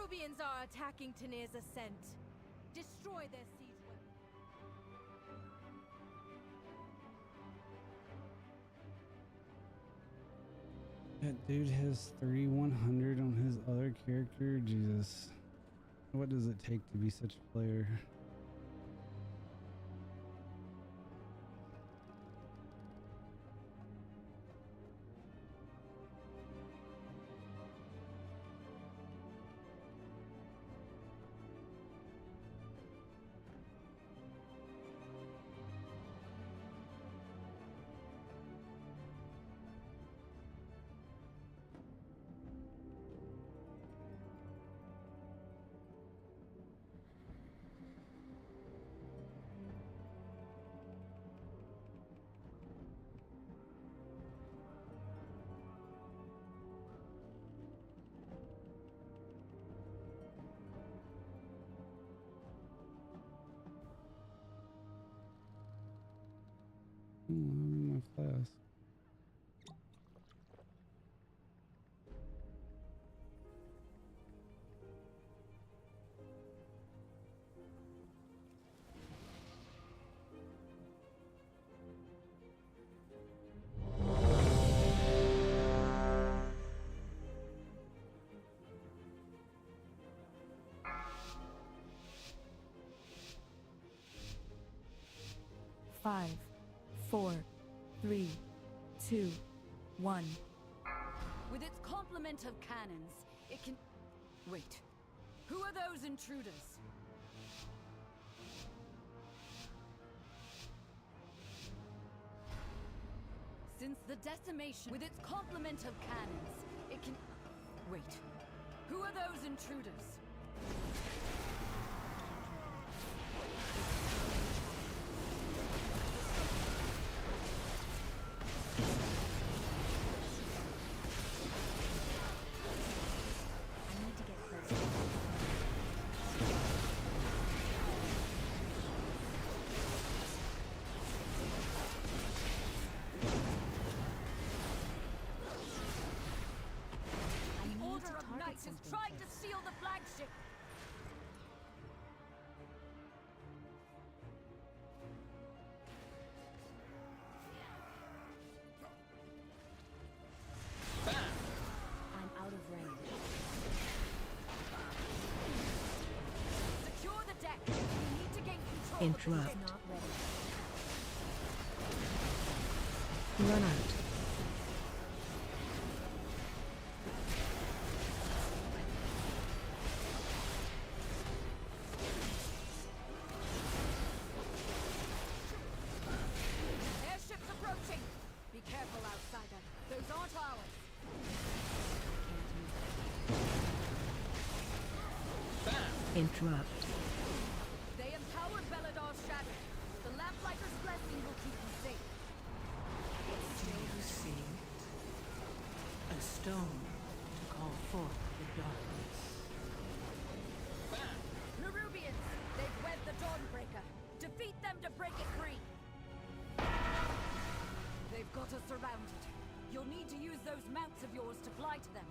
Rubians are attacking Tanir's ascent. Destroy their siege weapons. That dude has 3,100 on his other character. Jesus. What does it take to be such a player? I'm in my class. Five, 4, 3, 2, 1. With its complement of cannons, it can... Wait. Who are those intruders? Since the decimation... With its complement of cannons, it can... Wait. Who are those intruders? Is trying to steal the flagship. I'm out of range. Secure the deck. We need to gain control. Interrupt. Not ready. Run out. Interrupt. They empowered Belador's shadow. The Lamplighter's blessing will keep you safe. Do you see? A stone to call forth the darkness. Nerubians! They've webbed the Dawnbreaker. Defeat them to break it free. They've got us surrounded. You'll need to use those mounts of yours to fly to them.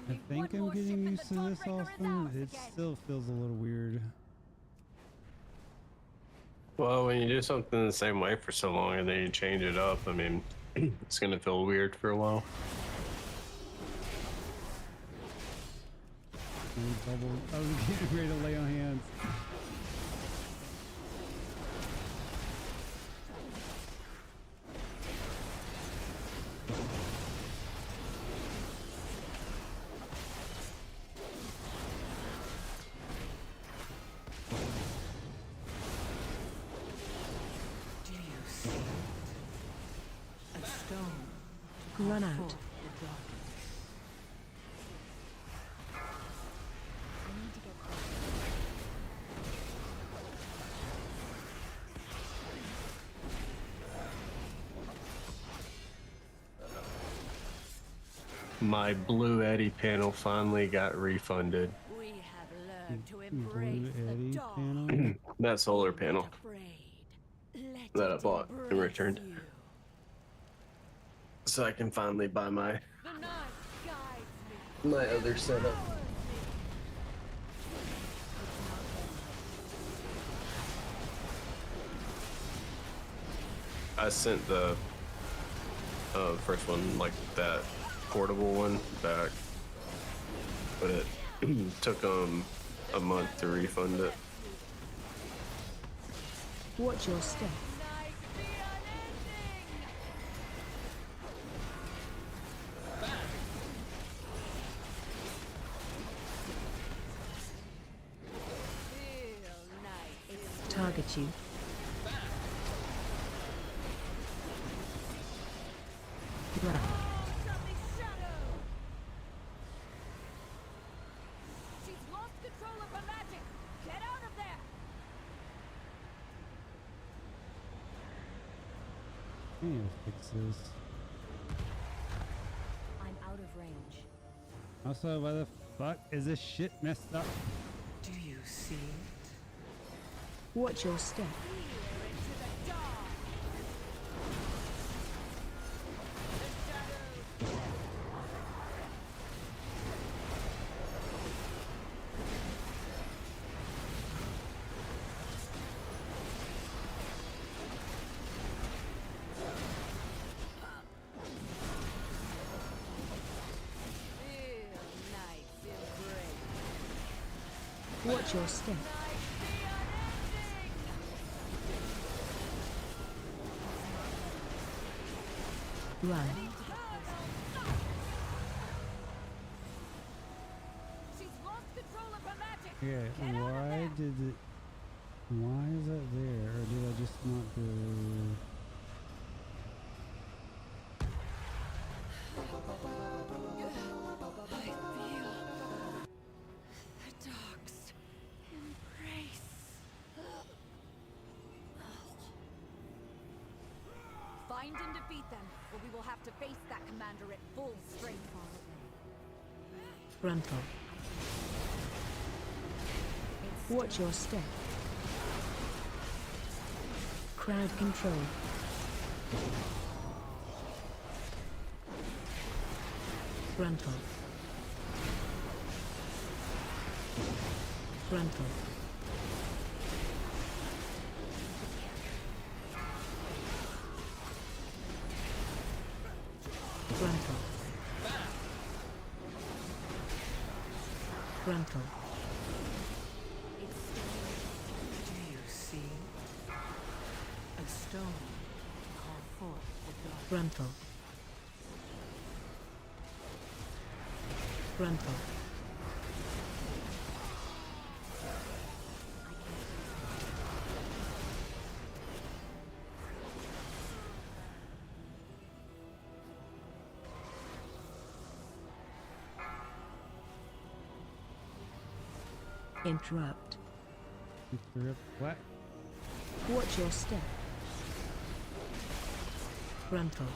I think I'm getting used to this, Austin. It still feels a little weird. Well, when you do something the same way for so long and then you change it up, I mean, it's gonna feel weird for a while. I was getting ready to lay on hands. call Run out. forth the darkness. I need to get closer. My Blue Eddy panel finally got refunded. We have learned to Blue embrace Eddy the dark. panel. That solar Be panel not afraid. Let that I it bought and embrace returned. you. So I can finally buy my The night guides me. other setup. Powers me. I sent the first one, like that portable one, back, but it took a month to refund it. Watch your step. Night be unending. Feel night. Target you. Run. She's lost control of her magic. Get out of there. I need to fix this. I'm out of range. Also, why the fuck is this shit messed up? Do you see it? Watch your step. Here into the dark. The shadows. Feel night's embrace. Watch your step. Night be unending. Run. She's lost control of her magic. Okay, Get out of why there. did it? Why is that there? Or did I just not do? I feel the dark's embrace. Find and defeat them, or we will have to face that commander at full strength. Frontal. Watch your step. Crowd control. Frontal. Frontal. Frontal. Frontal. Do you see? A stone to call forth the darkness. Frontal. Frontal. Interrupt. Interrupt what? Watch your step. Frontal.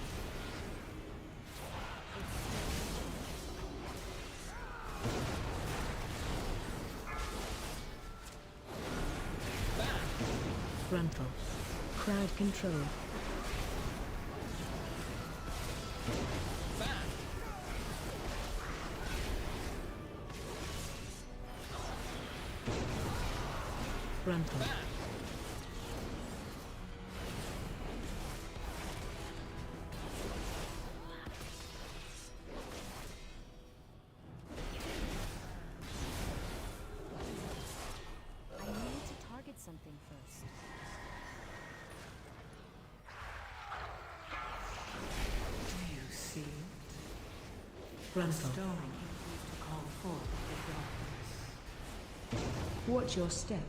Frontal. Crowd control. Frontal. I need to target something first. Do you see? A Frontal. stone to call forth the darkness. Watch your step.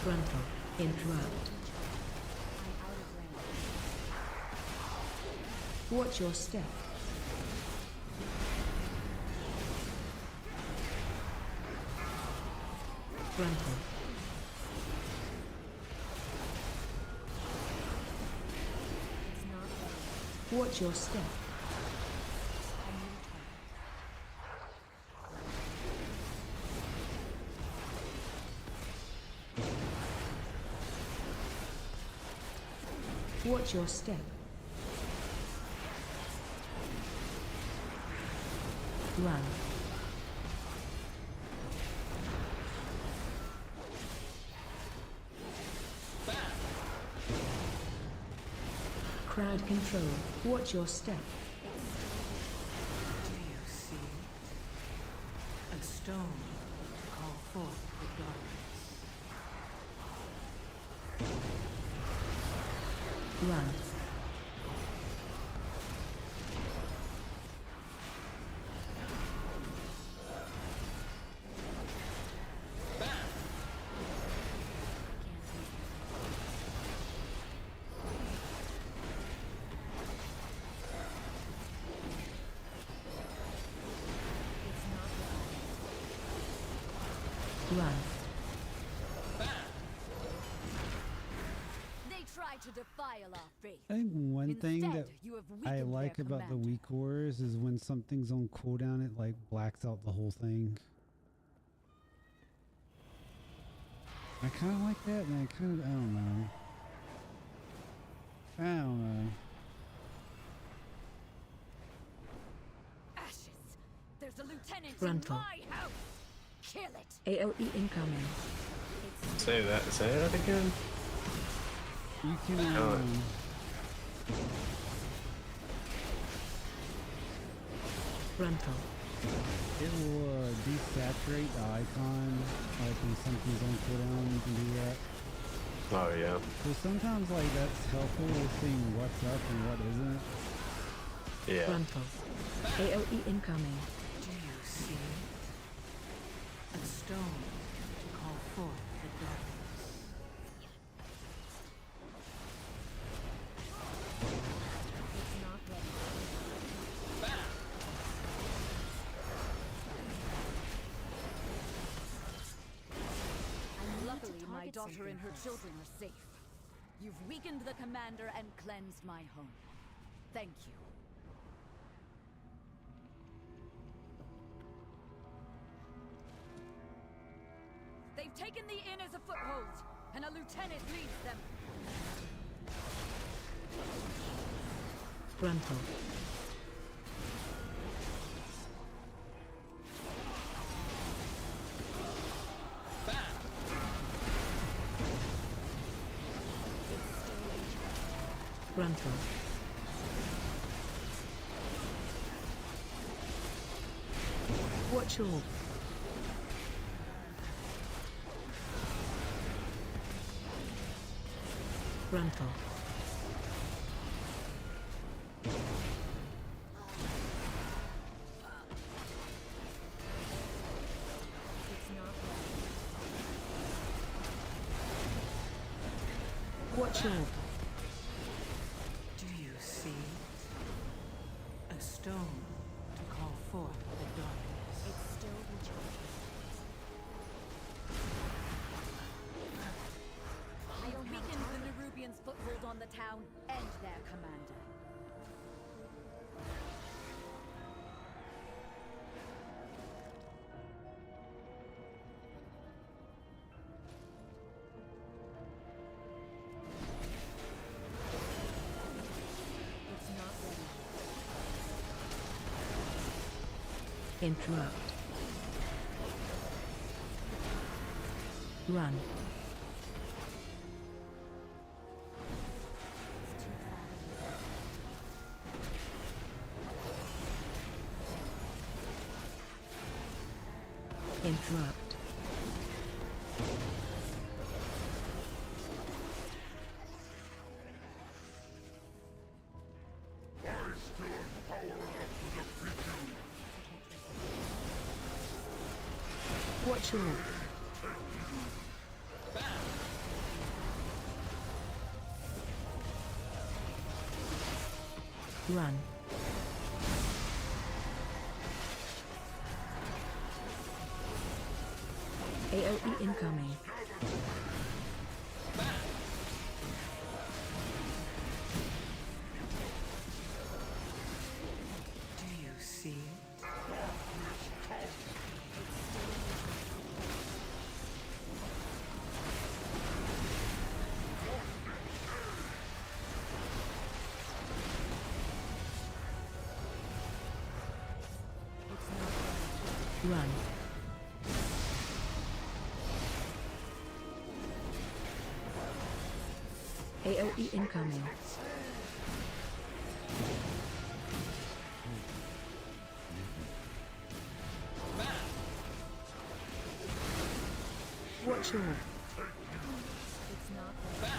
Frontal. Interrupt. Watch your step. Frontal. Watch your step. Watch your step. Run. Crowd control. Watch your step. Do you see? A stone to call forth the darkness. Run. Run. They try to defile our faith. I think one thing Instead, that you have I weakened like their about the commander. weak wars is when something's on cooldown, it like blacks out the whole thing. I kind of like that, and I don't know. I don't know. Ashes. There's a lieutenant Frontal. in my house. Kill it. AOE incoming. Say that again. You can Frontal. it will desaturate the icon, like when something's on cooldown, you can do that. Oh yeah. So sometimes like that's helpful with seeing what's up and what isn't. Yeah. Frontal. AOE incoming. Do you see? A stone to call forth the darkness. It's not ready. Luckily, my daughter and her children are safe. You've weakened the commander and cleansed my home. Thank you. They've taken the inn as a foothold, and a lieutenant leads them. Frontal. Frontal. Watch all. Frontal. Watch all. Do you see? A stone to call forth the darkness. It's still recharging. I weakened the Nerubians' foothold on the town and their commander. It's not ready. Interrupt. Run. Interrupt. Watch all. Run. AOE incoming. Do you see? Run. AOE incoming. Watch your. It's not ready.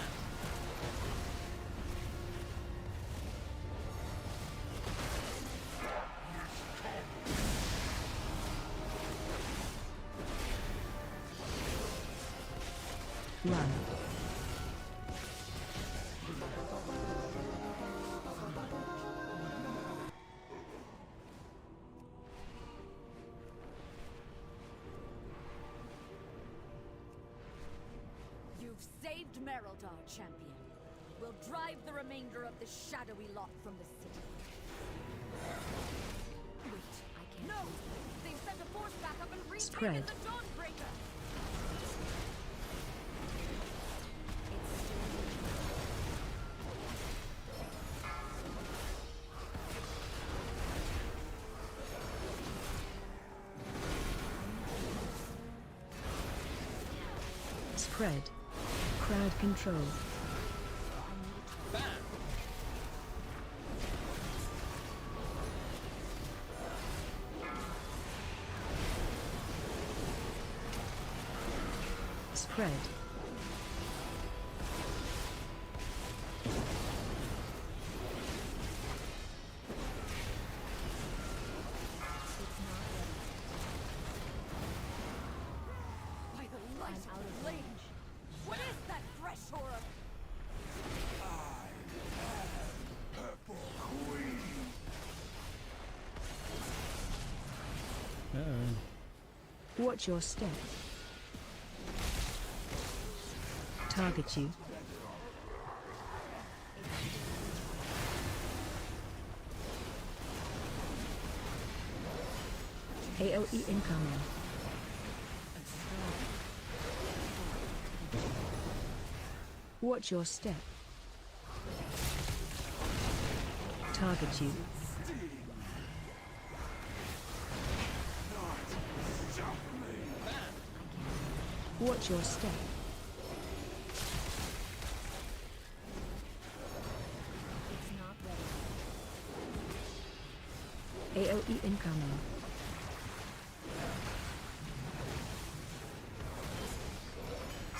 Run. You've saved Mereldar, champion. We'll drive the remainder of this shadowy lot from the city. Wait, I can't. No! They've sent a force back up and retaken Spread. the Dawnbreaker! Spread. Crowd control. Spread. By the light of the blade! What is that fresh horror? Uh-oh. Watch your step. Target you. AOE incoming. Watch your step. Target you. Watch your step. It's not ready. AOE incoming.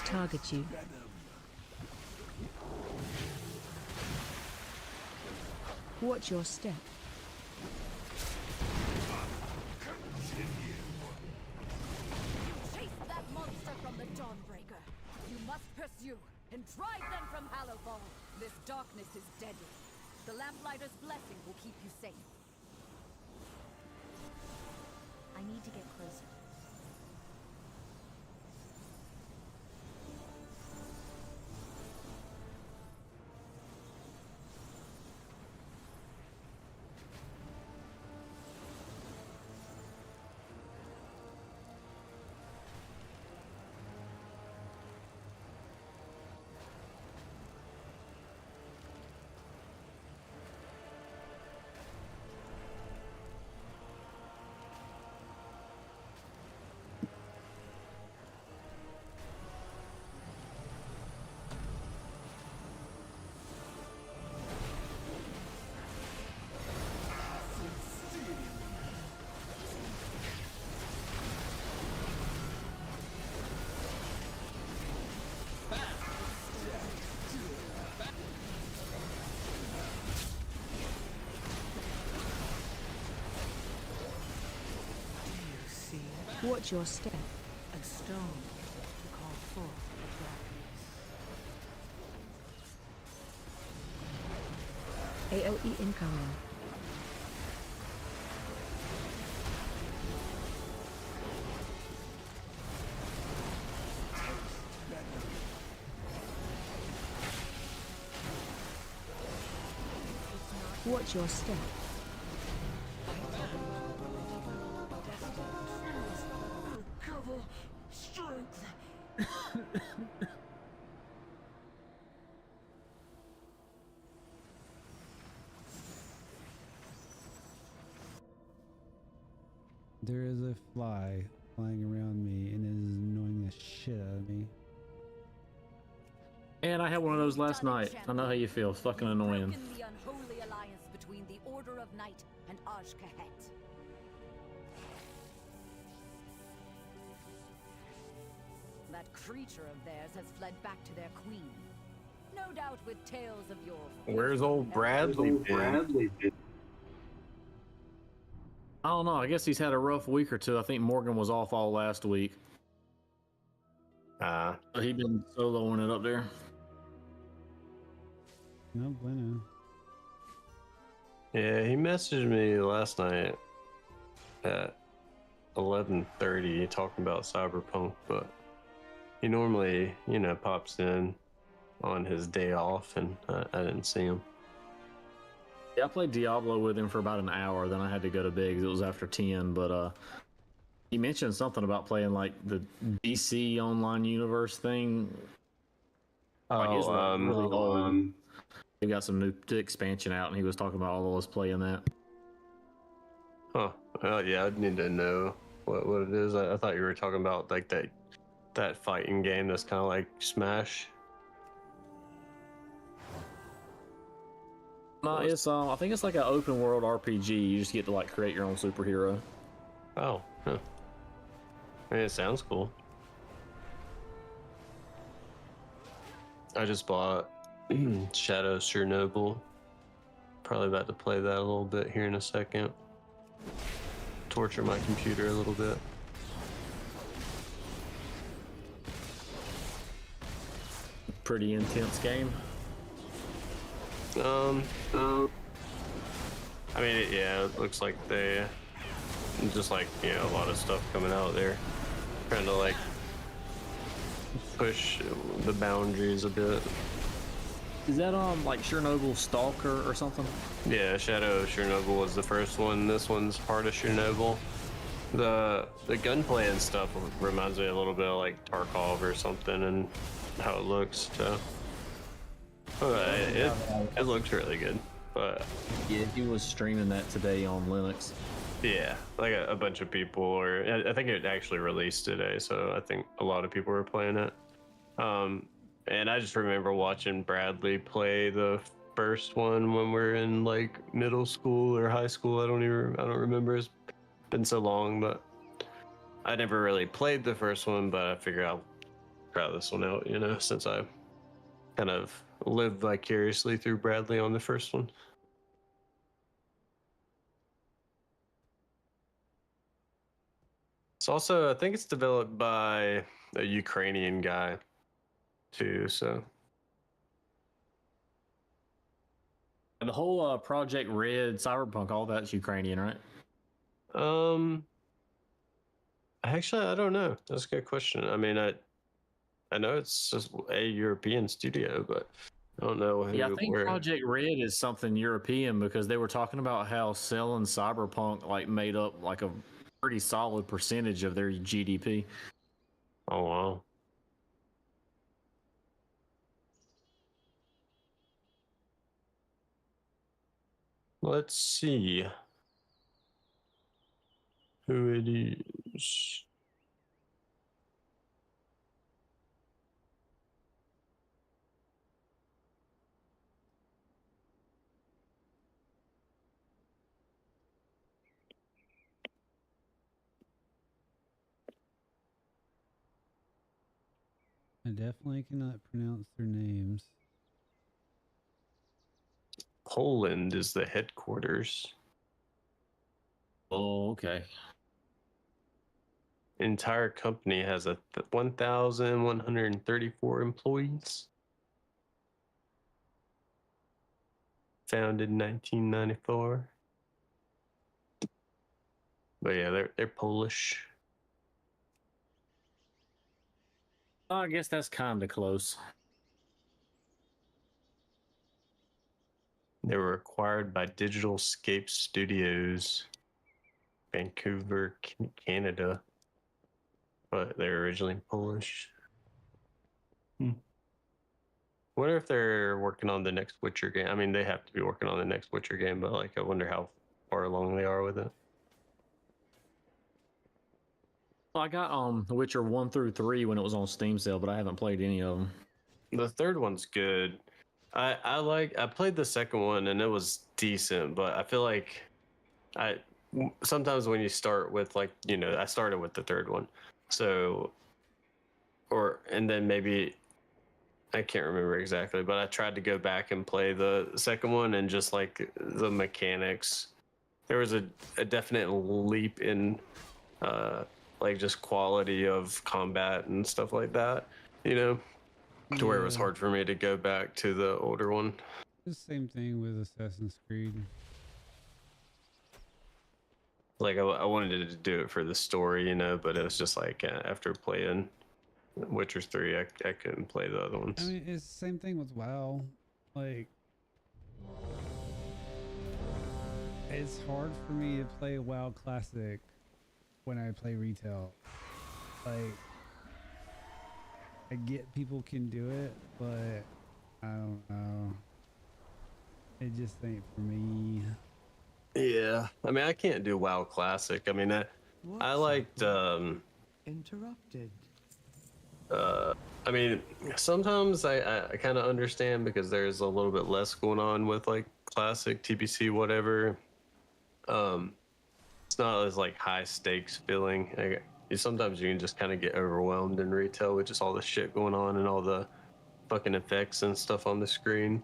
Target you. Watch your step. Chase that monster from the Dawnbreaker. You must pursue and drive them from Hallowfall. This darkness is deadly. The Lamplighter's blessing will keep you safe. I need to get closer. Watch your step. A stone to call forth the darkness. AOE incoming. Watch your step. There is a fly flying around me and it is annoying the shit out of me. And I had one of those last night. I know how you feel. It's fucking annoying. Broken the unholy alliance between the Order of Night and Ajkahet. That creature of theirs has fled back to their queen. No doubt with tales of your... Where's old Bradley been? I don't know. I guess he's had a rough week or two. I think Morgan was off all last week. He been soloing it up there. No bueno. Yeah, he messaged me last night at 11:30 talking about Cyberpunk, but he normally, you know, pops in on his day off, and I didn't see him. Yeah, I played Diablo with him for about an hour. Then I had to go to bed 'cause it was after 10. But he mentioned something about playing like the DC Online Universe thing. Like, it's really old. They got some new expansion out, and he was talking about all of us playing that. Huh. Well, yeah, I'd need to know what it is. I thought you were talking about like that fighting game that's kind of like Smash. No, it's I think it's like an open world RPG. You just get to like create your own superhero. Oh, huh. I mean, it sounds cool. I just bought Shadow Chernobyl. Probably about to play that a little bit here in a second. Torture my computer a little bit. Pretty intense game. I mean, yeah, it looks like they just like, you know, a lot of stuff coming out there, trying to like push the boundaries a bit. Is that like Chernobyl Stalker or something? Yeah, Shadow Chernobyl was the first one. This one's part of Chernobyl. The gunplay and stuff reminds me a little bit of like Tarkov or something, and how it looks. So it looks really good. But yeah, he was streaming that today on Linux. Yeah, like a bunch of people, or I think it actually released today, so I think a lot of people were playing it. And I just remember watching Bradley play the first one when we were in like middle school or high school. I don't remember. It's been so long, but I never really played the first one. But I figure I'll try this one out, you know, since I kind of lived vicariously through Bradley on the first one. It's also, I think it's developed by a Ukrainian guy too, so. And the whole Project Red, Cyberpunk, all that's Ukrainian, right? Actually, I don't know. That's a good question. I mean, I know it's just a European studio, but I don't know who. Yeah, I think Project Red is something European, because they were talking about how selling Cyberpunk like made up like a pretty solid percentage of their GDP. Oh wow. Let's see who it is. I definitely cannot pronounce their names. Poland is the headquarters. Oh, okay. Entire company has 1,134 employees. founded in 1994. But yeah, they're Polish. I guess that's kind of close. They were acquired by Digital Scape Studios, Vancouver, Canada, but they're originally Polish. Wonder if they're working on the next Witcher game. I mean, they have to be working on the next Witcher game, but like, I wonder how far along they are with it. Well, I got Witcher 1 through 3 when it was on Steam sale, but I haven't played any of them. The third one's good. I played the second one and it was decent, but I feel like sometimes when you start with like, you know, I started with the third one. So and then maybe I can't remember exactly, but I tried to go back and play the second one and just like the mechanics. There was a definite leap in like just quality of combat and stuff like that, you know, to where it was hard for me to go back to the older one. The same thing with Assassin's Creed. Like I wanted to do it for the story, you know, but it was just like after playing Witcher 3, I couldn't play the other ones. I mean, it's the same thing with WoW. Like, it's hard for me to play WoW Classic when I play retail. Like, I get people can do it, but I don't know. It just ain't for me. Yeah, I mean, I can't do WoW Classic. I mean, I liked Interrupted. I mean, sometimes I kind of understand because there's a little bit less going on with like Classic, TPC, whatever. It's not as like high stakes feeling. Sometimes you can just kind of get overwhelmed in retail with just all the shit going on and all the fucking effects and stuff on the screen.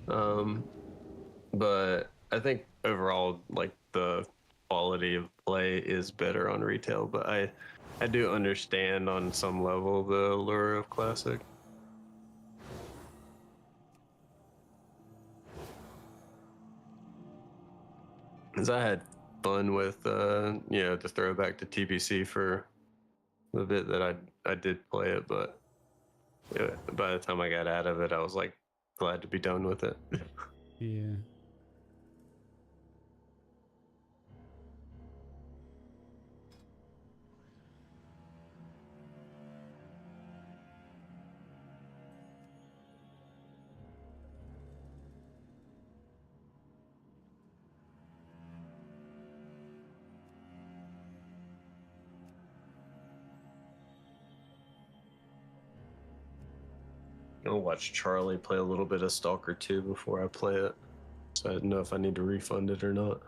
But I think overall, like the quality of play is better on retail, but I do understand on some level the allure of Classic. Because I had fun with, you know, the throwback to TBC for the bit that I did play it, but by the time I got out of it, I was like glad to be done with it. Yeah. I'll watch Charlie play a little bit of Stalker 2 before I play it, so I don't know if I need to refund it or not.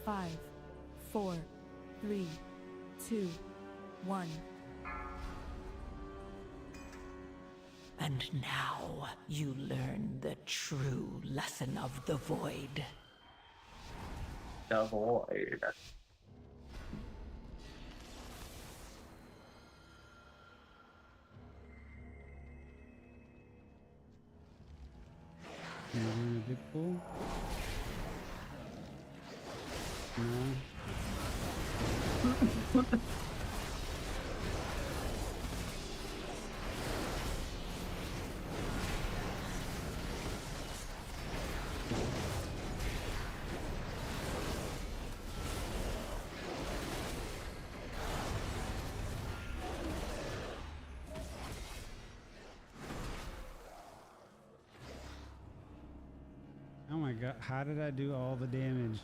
Five, 4, 3, 2, 1. And now you learn the true lesson of the void. The void. Are you doing a big pull? No. god, how did I do all the damage?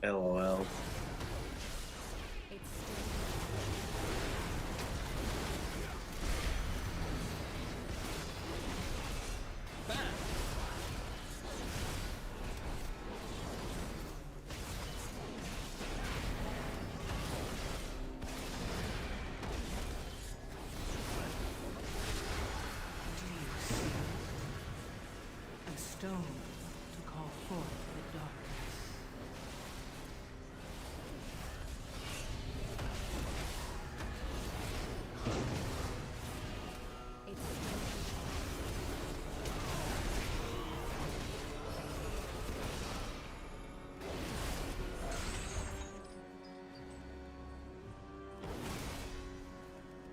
LOL. It's still A stone to call forth the darkness. it's still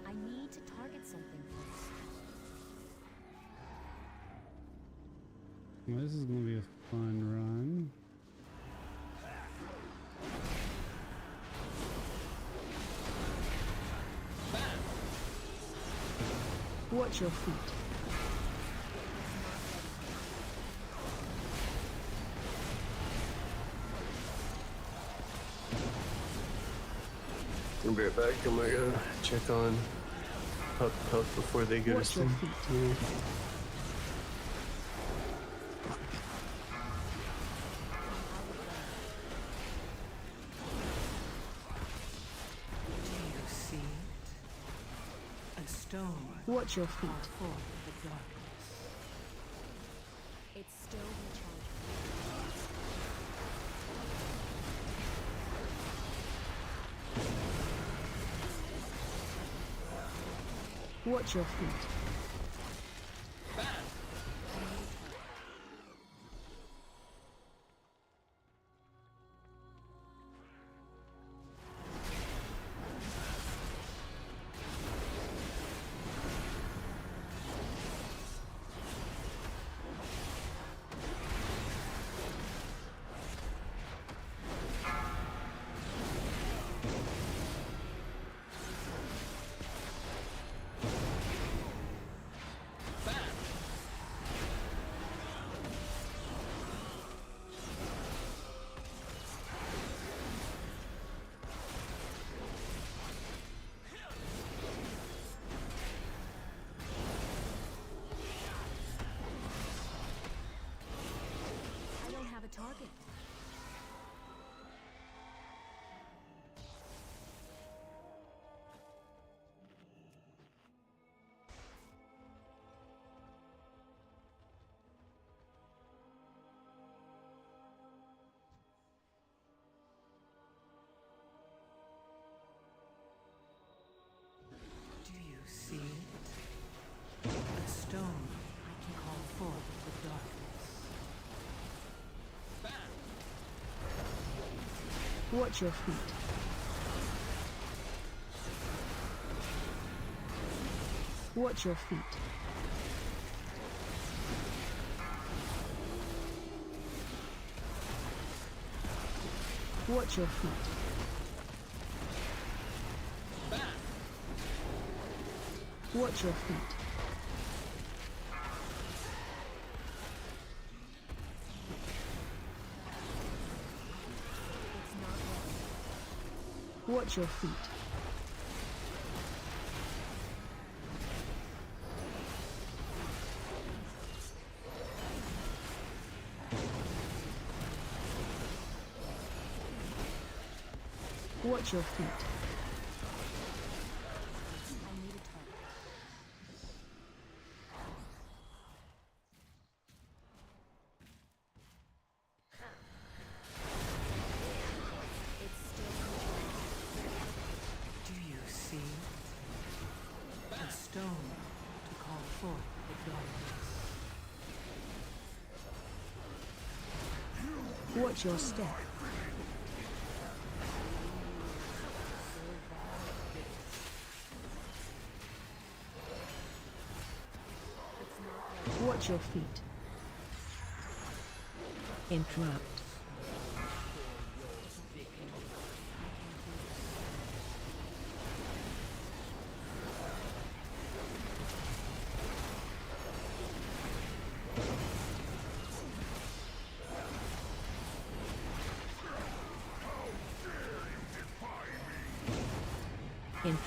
I need to target something first. Well, this is gonna be a fun run. Watch your feet. I'll be right back. I'm gonna go check on Pup before they go to Watch your sleep. feet. Do you see it? A stone Watch your to feet. call forth the darkness. It's still recharging. Watch your feet. I don't have a target. Do you see it? A stone to call forth the darkness. Watch your feet. Watch your feet. Watch your feet. Watch your feet. It's not ready. Watch your feet. Watch your feet. I need a target. It's still Do you see it? A stone to call forth the darkness. Watch your step. Watch your feet. Interrupt. Interrupt.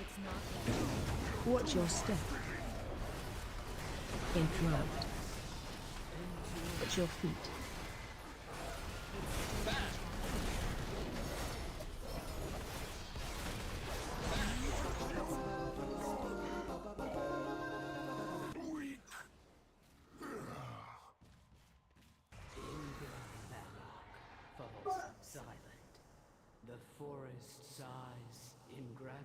It's not like Watch your step. Interrupt. Watch your feet. Falls silent. The forest sighs in gratitude.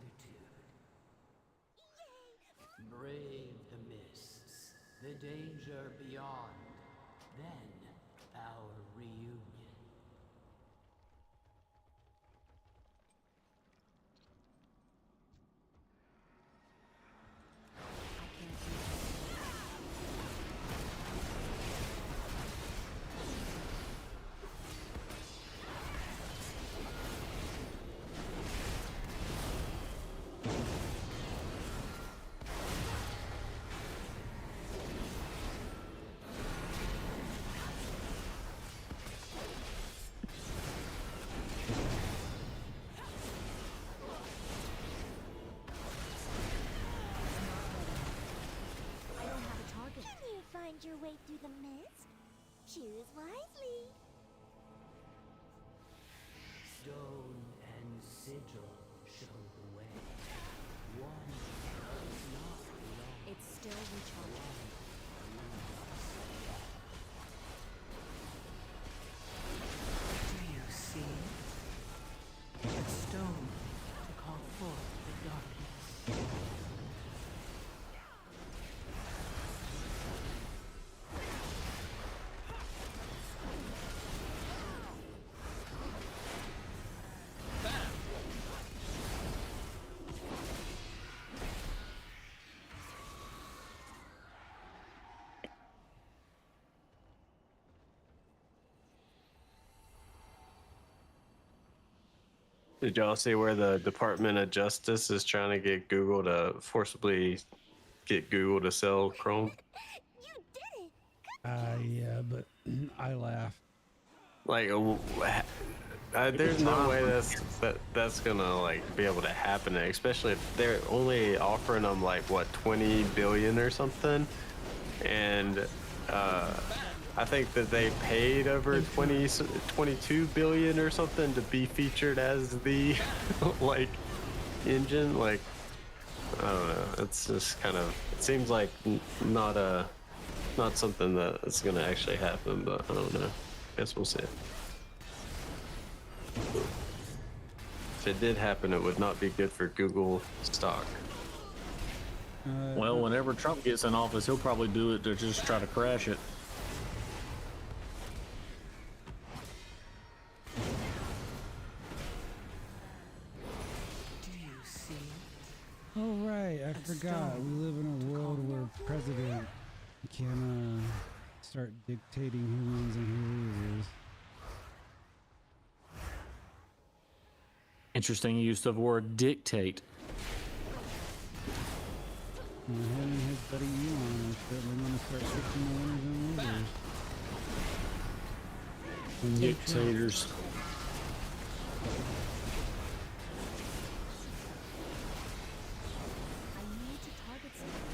Brave the mists, the danger beyond, then our reunion. I don't have a target. Can you find your way through the mist? Choose wisely. Stone and sigil show the way. One does not belong. It's still recharging. Do you see? A stone to call forth the darkness. Did y'all see where the Department of Justice is trying to get Google to forcibly get Google to sell Chrome? You did it! Yeah, but I laughed. Like, there's no way that's gonna like be able to happen, especially if they're only offering them like what 20 billion or something, and I think that they paid over 22 billion or something to be featured as the like engine. Like, I don't know. It's just kind of, it seems like not something that's gonna actually happen, but I don't know. Guess we'll see. If it did happen, it would not be good for Google stock. Well, whenever Trump gets in office, he'll probably do it to just try to crash it. Do you see? Oh right, I forgot. We live in a world where president can start dictating who wins and who loses. Interesting use of the word dictate. And him and his buddy Elon are certainly going to start picking the winners and losers. Dictators. I need to target something.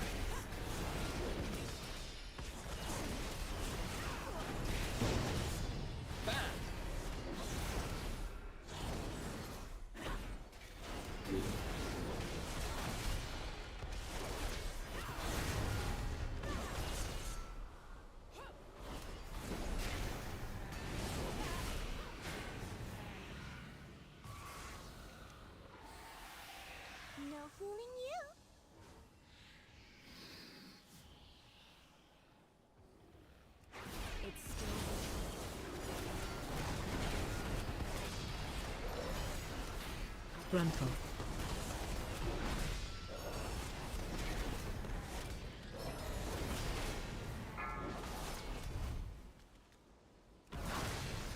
No fooling you. It's still Frontal.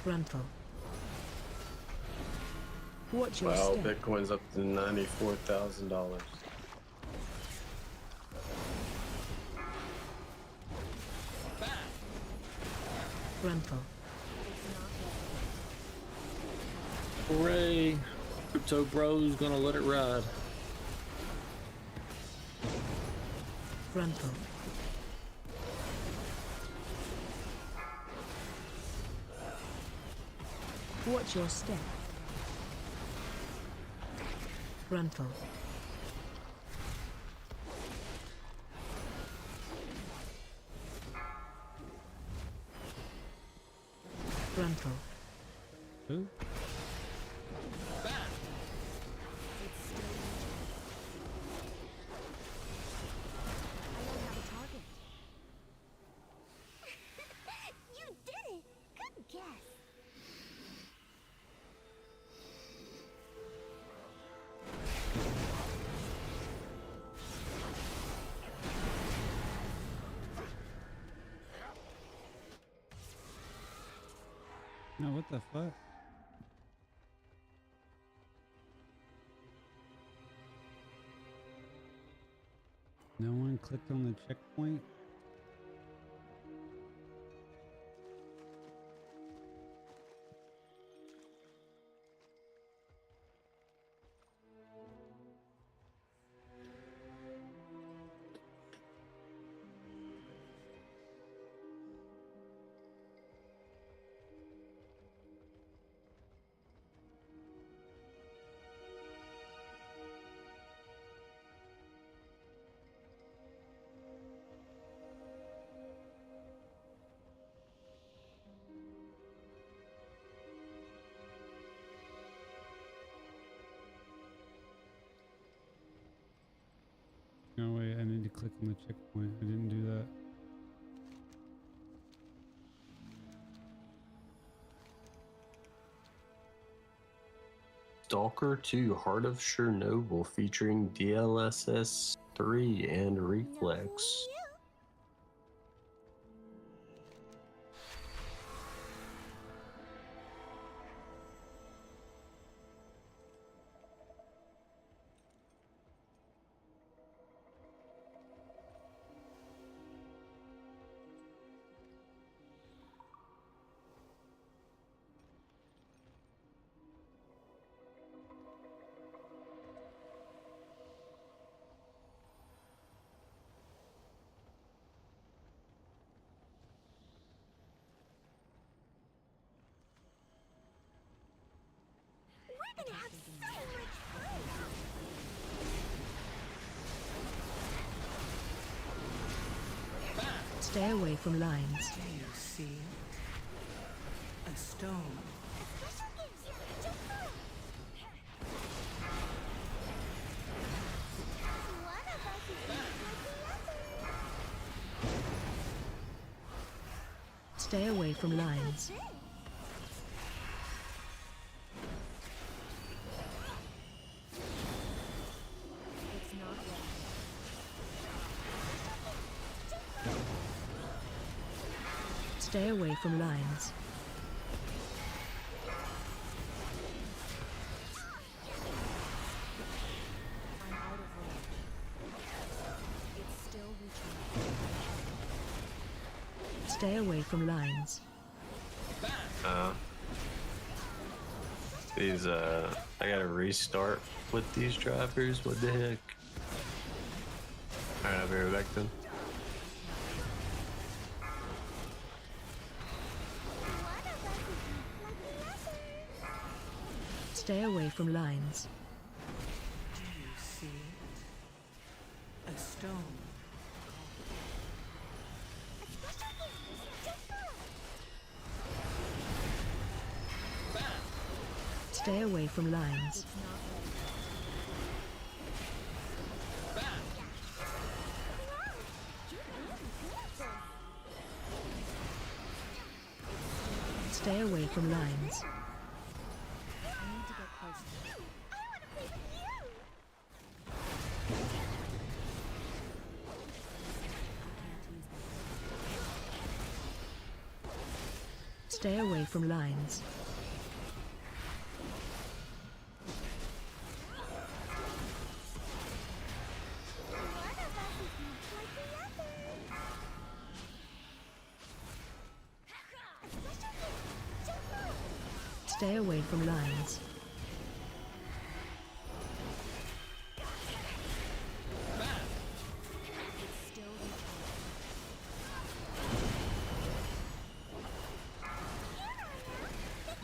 Frontal. Watch your Wow, step. Bitcoin's up to $94,000. Grunful. Hooray! Crypto Bro's gonna let it ride. Grunful. Watch your step. Grunful. Grunful. Who? You did it! Good guess. No, what the fuck? No one clicked on the checkpoint? No, wait, I need to click on the checkpoint. I didn't do that. Stalker 2 Heart of Chernobyl featuring DLSS 3 and Reflex. We're gonna have so much fun! Stay away from lines. Do you see it? A stone. Special gifts! Just look! One of us is like the other! Stay away from lines. It's not ready. Stay away from lines. I'm out of range. It's still reaching. Stay away from lines. I gotta restart with these drivers. What the heck? Alright, I'll be right back then. One of us is like the other! Stay away from lines. Do you see it? A stone. Special gifts! Just look! Stay away from lines. It's not ready. Wow! You're really good at this! Stay away from lines. I need to get closer. I want to play with you! Stay away from lines. One of us is like the other! Stay away from lines.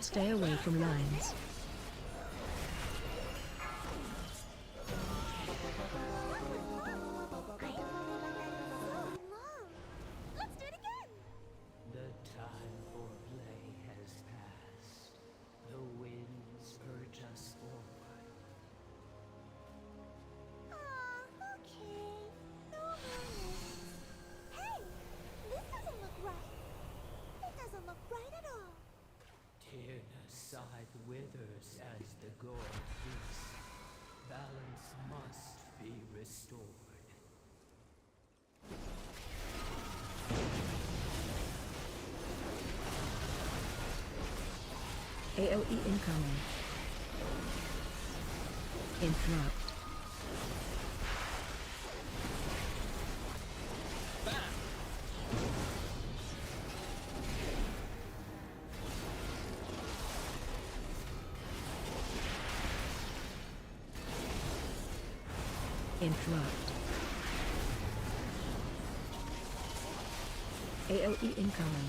Stay away from lines. Let's do it again. The time for play has passed. The winds urge us forward. Okay. No worries. Hey, this doesn't look right. It doesn't look right at all. Tyrna's scythe withers as the gore feasts. Balance must be restored. AOE incoming. Interrupt. Interrupt. AOE incoming.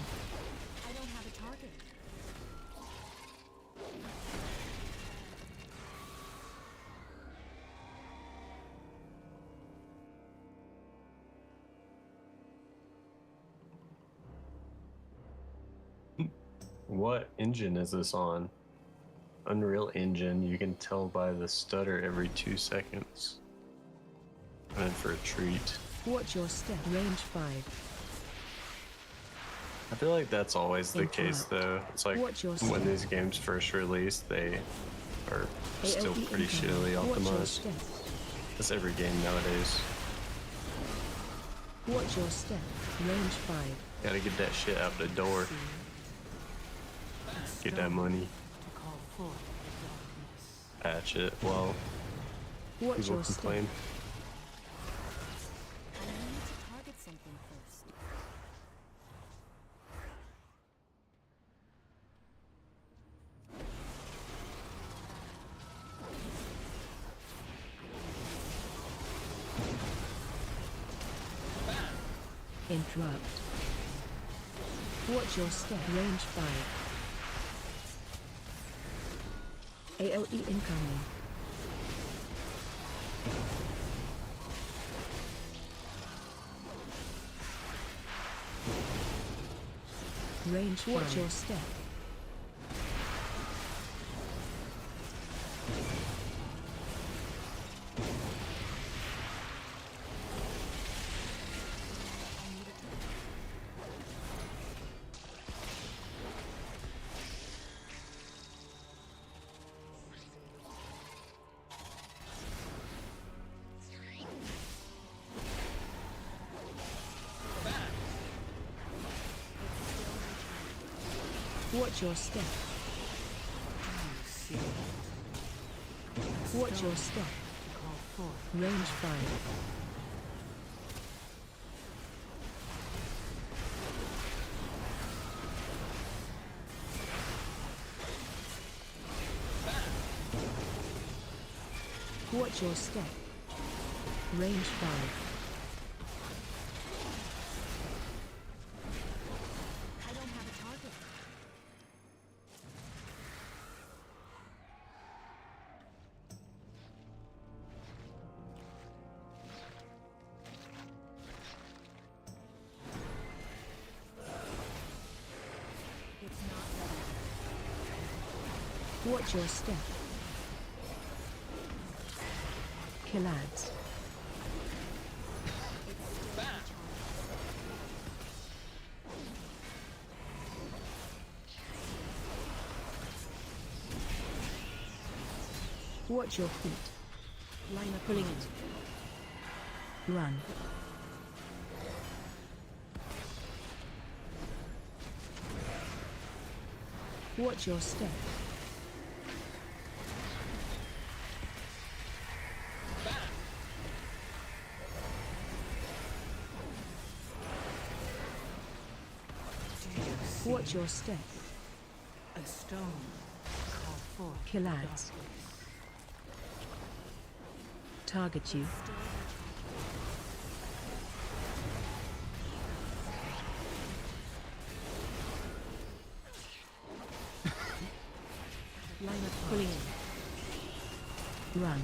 I don't have a target. What engine is this on? Unreal Engine. You can tell by the stutter every 2 seconds. I'm in for a treat. Watch your step. Range 5. I feel like that's always the case, though. It's like Watch your when step. these games first released, they are still AOE pretty incoming. shittily Watch your optimized. step. That's every game nowadays. Watch your step. Range 5. Gotta get that shit out the door. Get that money. To call forth the darkness. Patch it. Well, Watch people your step. complain. I need to target something first. Interrupt. Watch your step. Range 5. AOE incoming. Range 5. Watch your step. Watch your step. See. Watch your step. To call forth. Range 5. Watch your step. Range 5. I don't have a target. It's not ready. Watch your step. Kill ads. Watch your feet. Line up, pulling it. Run. Watch your step. Do you see Watch your step. a stone forth Kill the ads. darkness. Target you. Line apart. Pulling in. Run.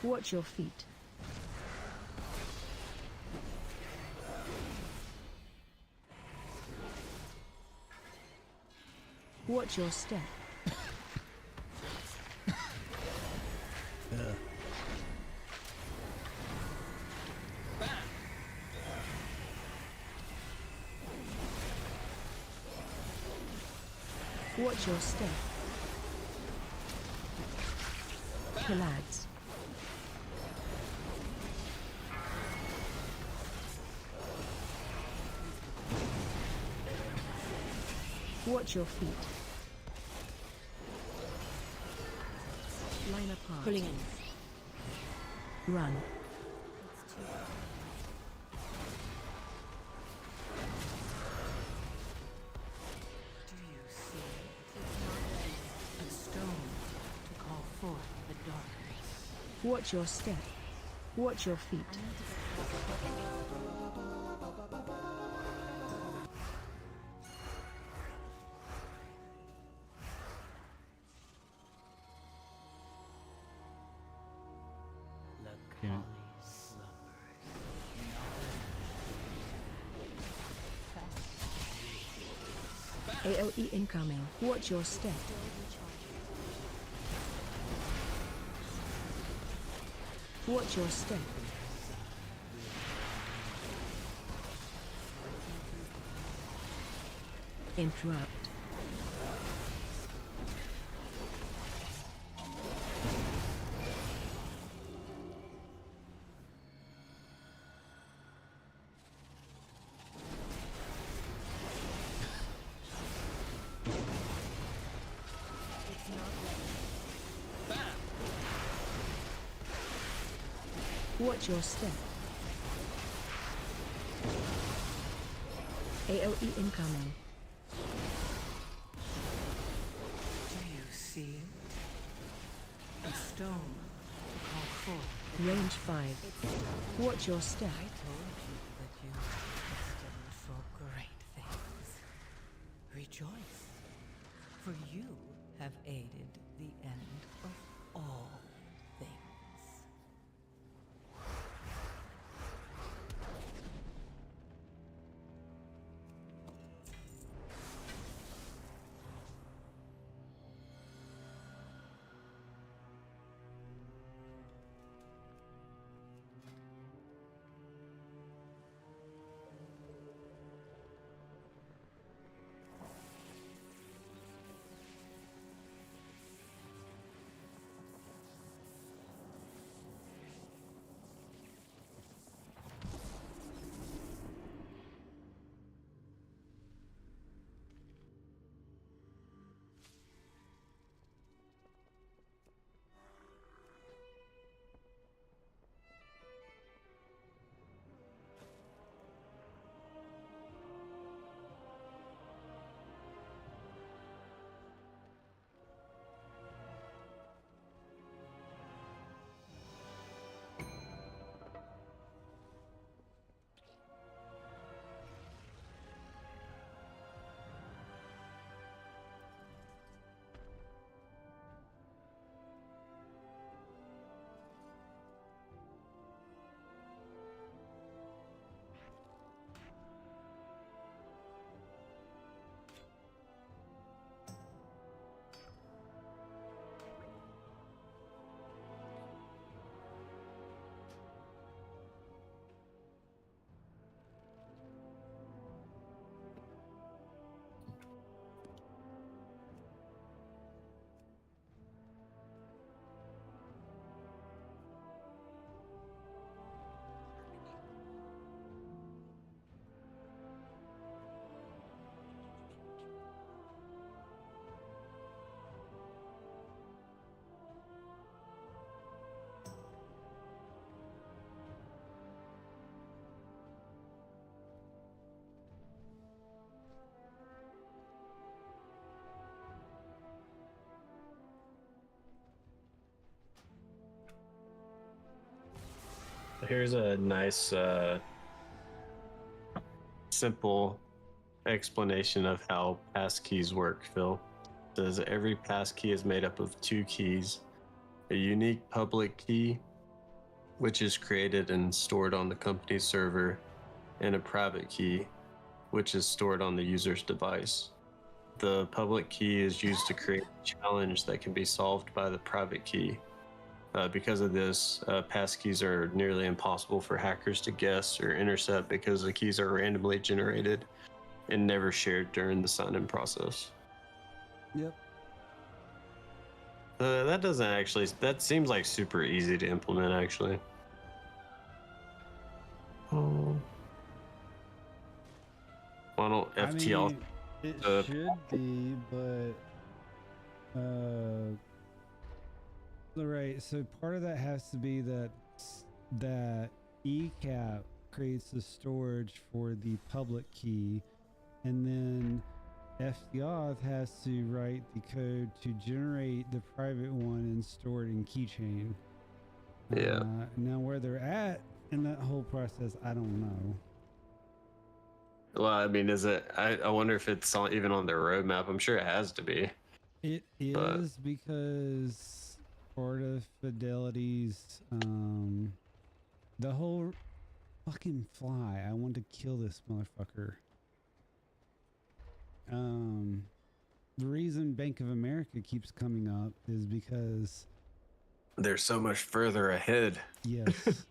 Watch your feet. Watch your step. Watch your step. Kill ads. Watch your feet. Line apart. Pulling in. Run. Do you see? A stone to call forth the darkness. Watch your step. Watch your feet. Yeah. AOE incoming. Watch your step. Watch your step. Interrupt. Watch your step. AOE incoming. Do you see? A stone to call forth. Range 5. Watch your step. I told you that you were destined for great things. Rejoice, for you have aided the end of all things. Here's a nice, simple explanation of how passkeys work, Phil. It says every passkey is made up of two keys: a unique public key, which is created and stored on the company's server, and a private key, which is stored on the user's device. The public key is used to create a challenge that can be solved by the private key. Because of this, passkeys are nearly impossible for hackers to guess or intercept because the keys are randomly generated and never shared during the sign-in process. Yep. That doesn't actually. That seems like super easy to implement, actually. Oh. Why don't I FTL? mean, it should be, but right. So part of that has to be that ECAP creates the storage for the public key, and then FTOth has to write the code to generate the private one and store it in keychain. Yeah. Now where they're at in that whole process, I don't know. Well, I mean, is it? I wonder if it's even on their roadmap. I'm sure it has to be. It is because part of Fidelity's the whole fucking fly. I want to kill this motherfucker. The reason Bank of America keeps coming up is because they're so much further ahead. yes,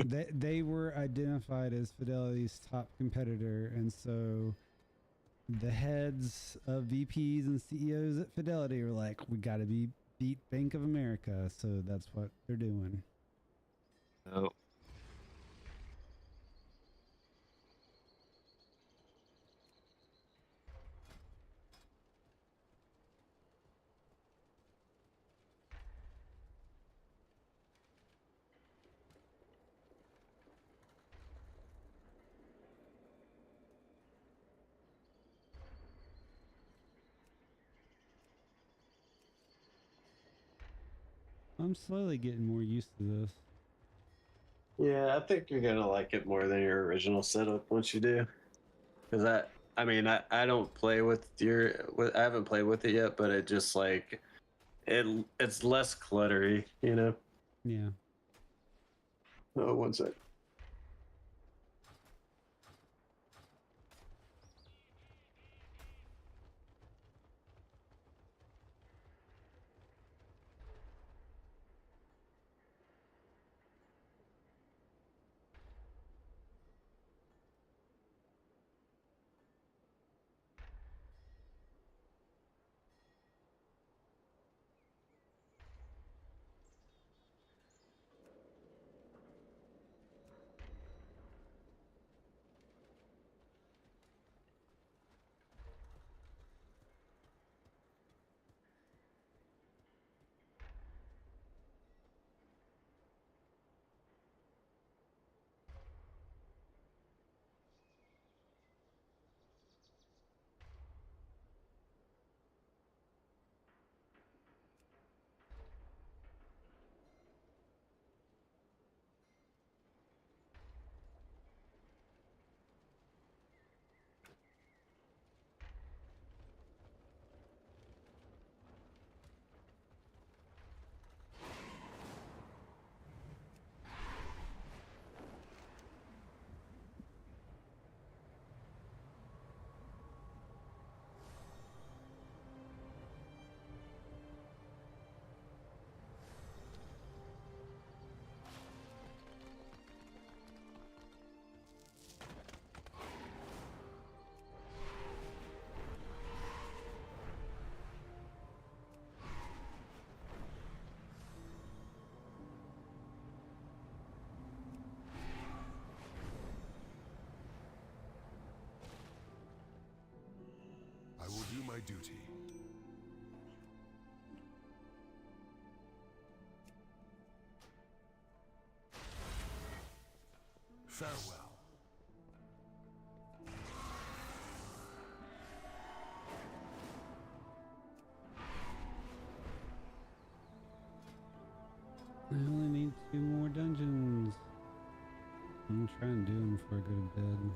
they were identified as Fidelity's top competitor, and so the heads of VPs and CEOs at Fidelity are like, we got to beat Bank of America, so that's what they're doing. Oh. I'm slowly getting more used to this. Yeah, I think you're gonna like it more than your original setup once you do. Because I mean, I don't play with I haven't played with it yet, but it just like, it's less cluttery, you know? Yeah. Oh, one sec. I will do my duty. Farewell. I only need 2 more dungeons. I'm trying to do them before I go to bed.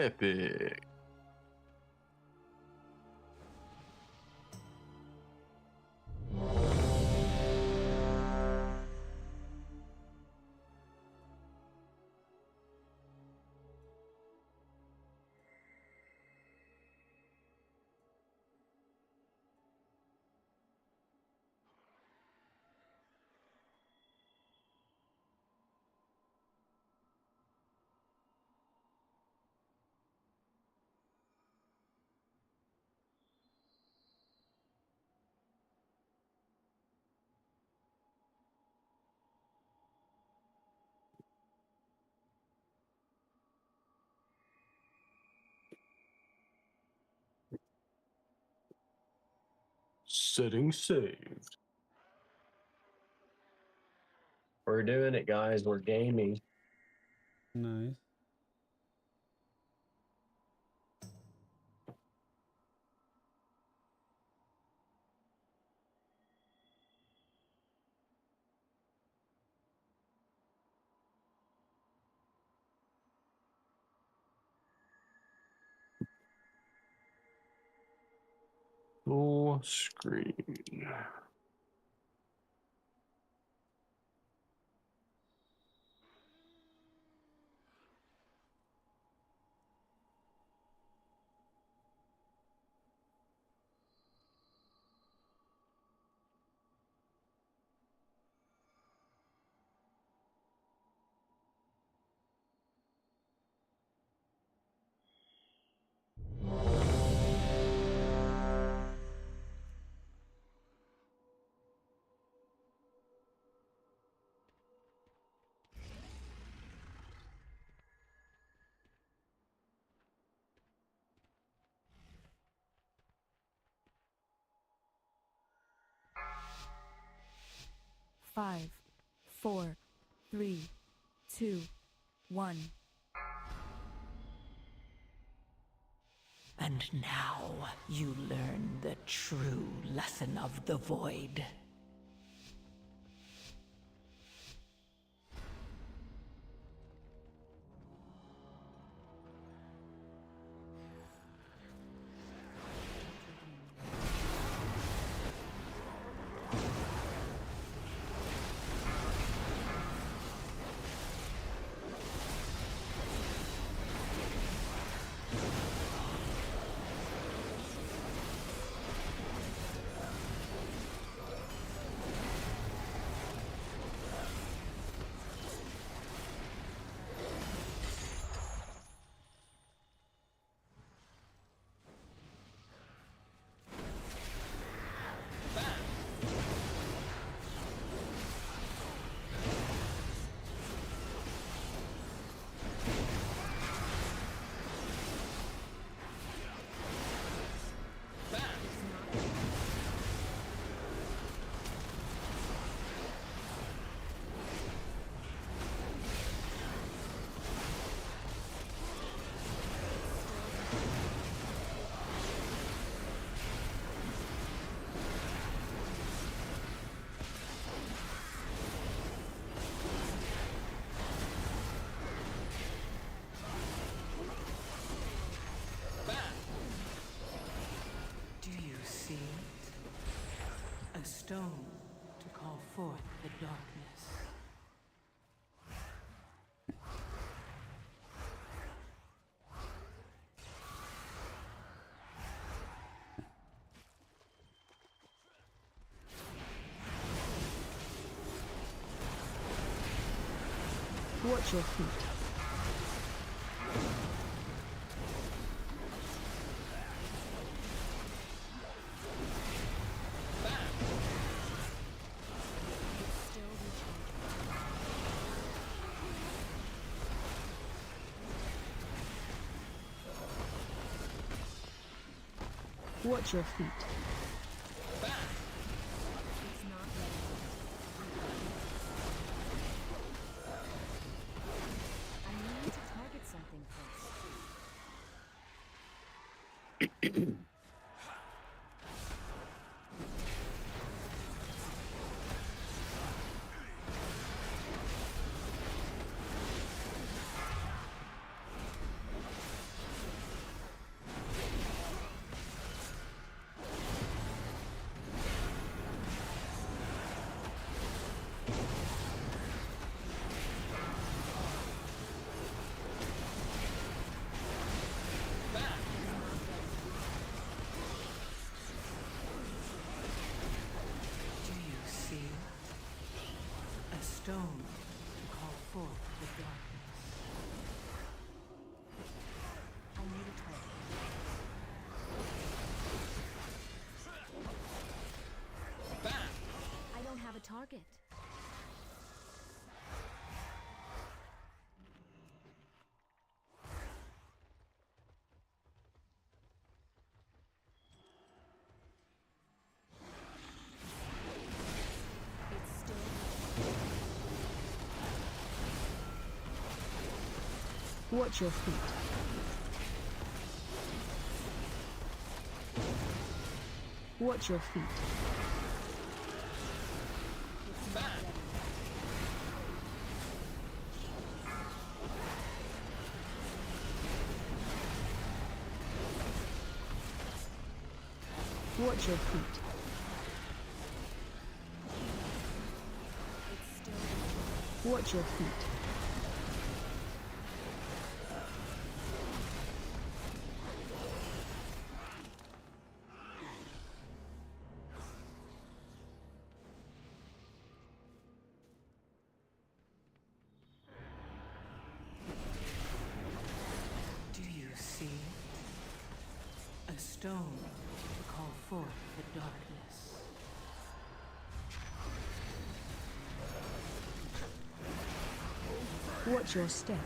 Epic. Setting saved. We're doing it, guys. We're gaming. Nice. Full screen. Five, 4, 3, 2, 1. And now you learn the true lesson of the Void. A stone to call forth the darkness. Watch your feet. Watch your feet. I need to target something first. stone to call forth the darkness. I need a target. I don't have a target. It's still Watch your feet. Watch your feet. Watch your feet. Watch your feet. Do you see it? A stone to call forth the darkness. Watch your step.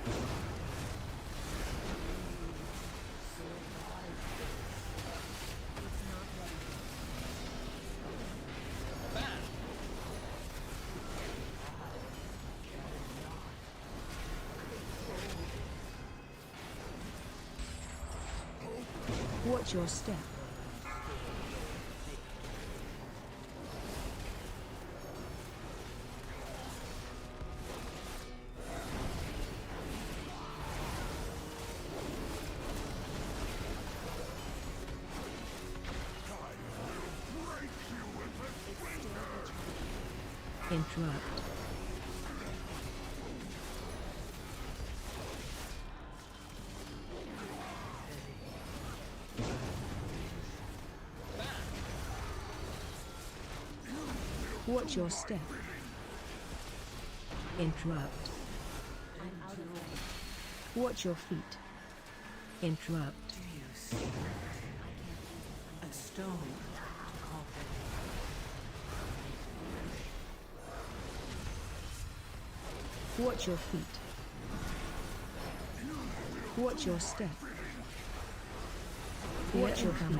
Watch your step. Interrupt. Watch your step. Interrupt. I'm out of range. Watch your feet. Interrupt. Do you see it? A stone to call forth. Watch your feet. Watch your step. Watch your feet.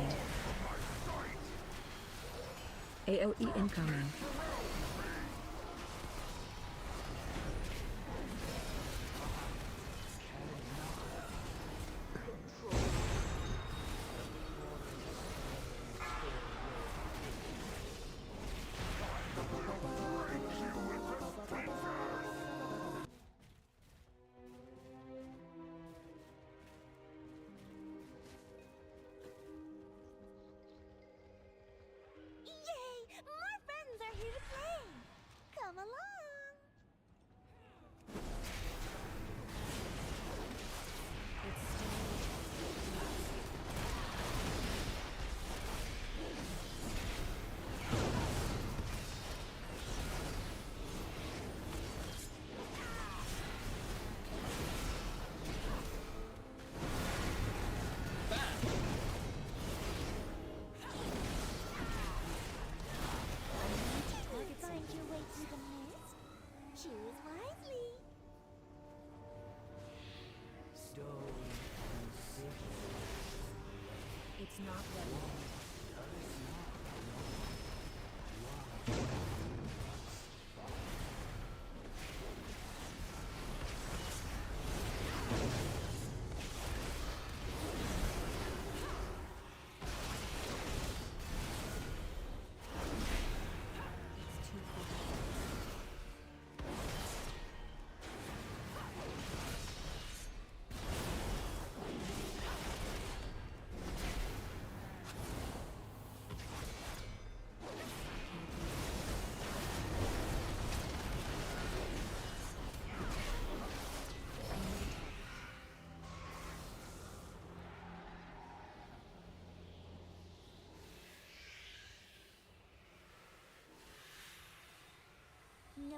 AOE incoming. Yay! More friends are here to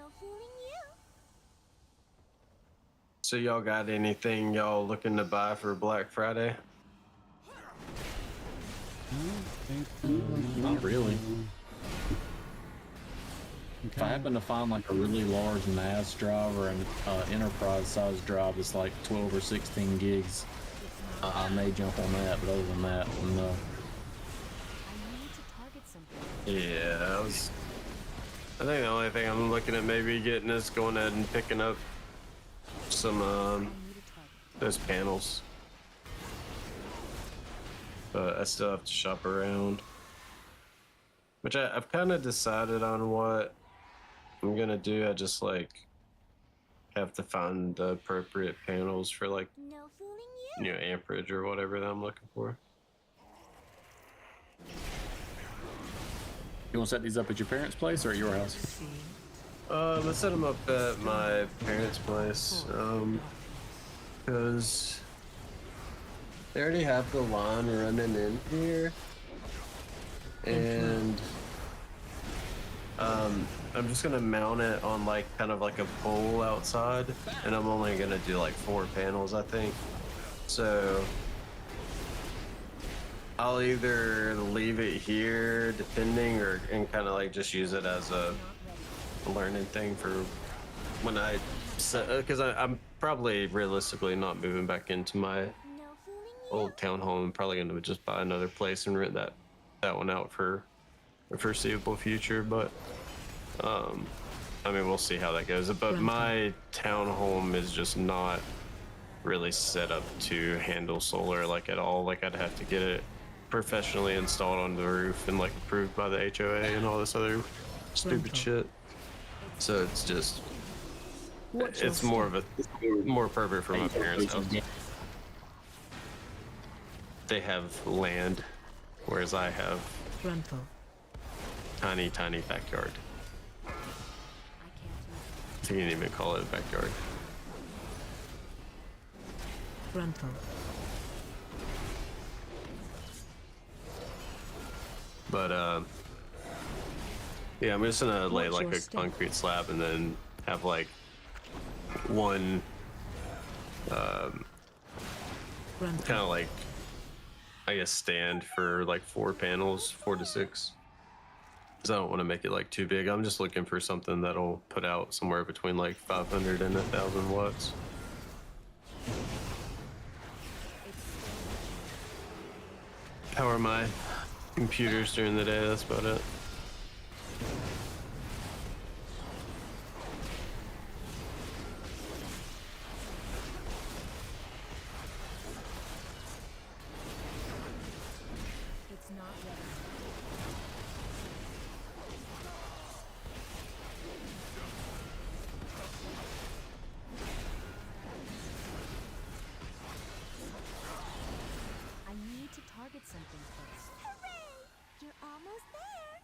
No fooling you. So y'all got anything y'all looking to buy for Black Friday? I don't think so. Not really. If I Okay. happen to find like a really large NAS drive or an enterprise size drive that's like 12 or 16 gigs, I may jump on that, but other than that, no. I need to target something. Yeah, I think the only thing I'm looking at maybe getting is going ahead and picking up some I need a target. those panels. But I still have to shop around. Which I've kind of decided on what I'm gonna do. I just like have to find the appropriate panels for like, No fooling you. amperage or whatever that I'm looking for. You want to set these up at your parents' place or at your house? Let's set them up at my parents' place. Because they already have the line running in here. And I'm just gonna mount it on like kind of like a pole outside, and I'm only gonna do like 4 panels, I think. So I'll either leave it here, depending, and kind of like just use it as a learning thing for when I set, because I'm probably realistically not moving back into my No fooling you. old townhome. I'm probably gonna just buy another place and rent that one out for the foreseeable future. But I mean, we'll see how that goes. But my townhome is just not really set up to handle solar like at all. Like I'd have to get it professionally installed on the roof and like approved by the HOA and all this other stupid shit. So it's just it's more perfect for my parents' house. They have land, whereas I have Frontal. tiny backyard. If you can even call it a backyard. Frontal. But yeah, I'm just gonna lay Watch like your a step. concrete slab and then have like one Frontal. kind of like, I guess, stand for like 4 panels, 4 to 6. Because I don't want to make it like too big. I'm just looking for something that'll put out somewhere between like 500 and 1,000 watts. Power my computers during the day, that's about it. It's not ready. I need to target something first. Hooray! You're almost there.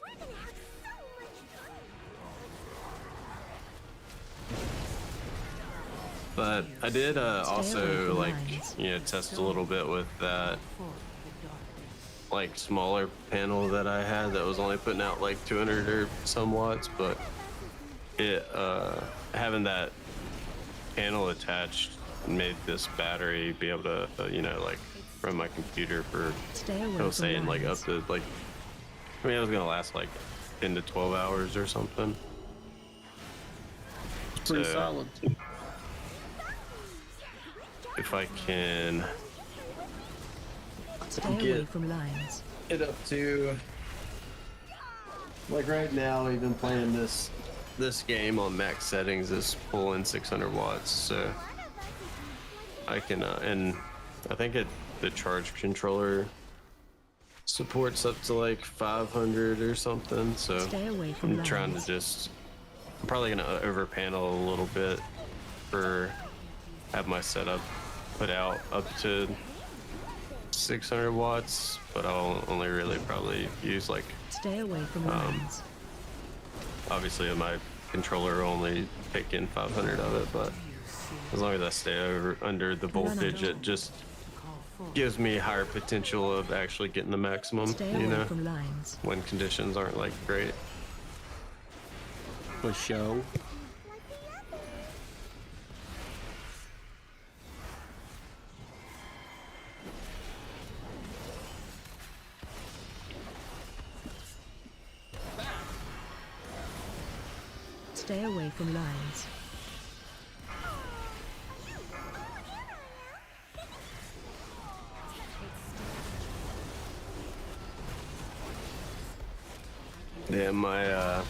We're gonna have so much fun. But I did away also from like, lines. test a little bit with that like smaller panel that I had that was only putting out like 200 or some watts, but it having that panel attached made this battery be able to like run my computer for, Stay away I was from saying like up lines. to like, I mean, it was gonna last like 10 to 12 hours or something. It's pretty So, solid. if I can Stay away get from lines. it up to like right now, even playing this game on max settings is pulling 600 watts, so I can and I think the charge controller supports up to like 500 or something, so Stay away from I'm lines. trying to I'm probably gonna over panel a little bit for have my setup put out up to 600 watts, but I'll only really probably use like, Stay away from lines. obviously my controller only take in 500 of it, but as long as I stay under the voltage, it just gives me higher potential of actually getting the maximum, Stay you away know, from lines. when conditions aren't like great. For show. Like the others. Stay away from lines. Yeah, my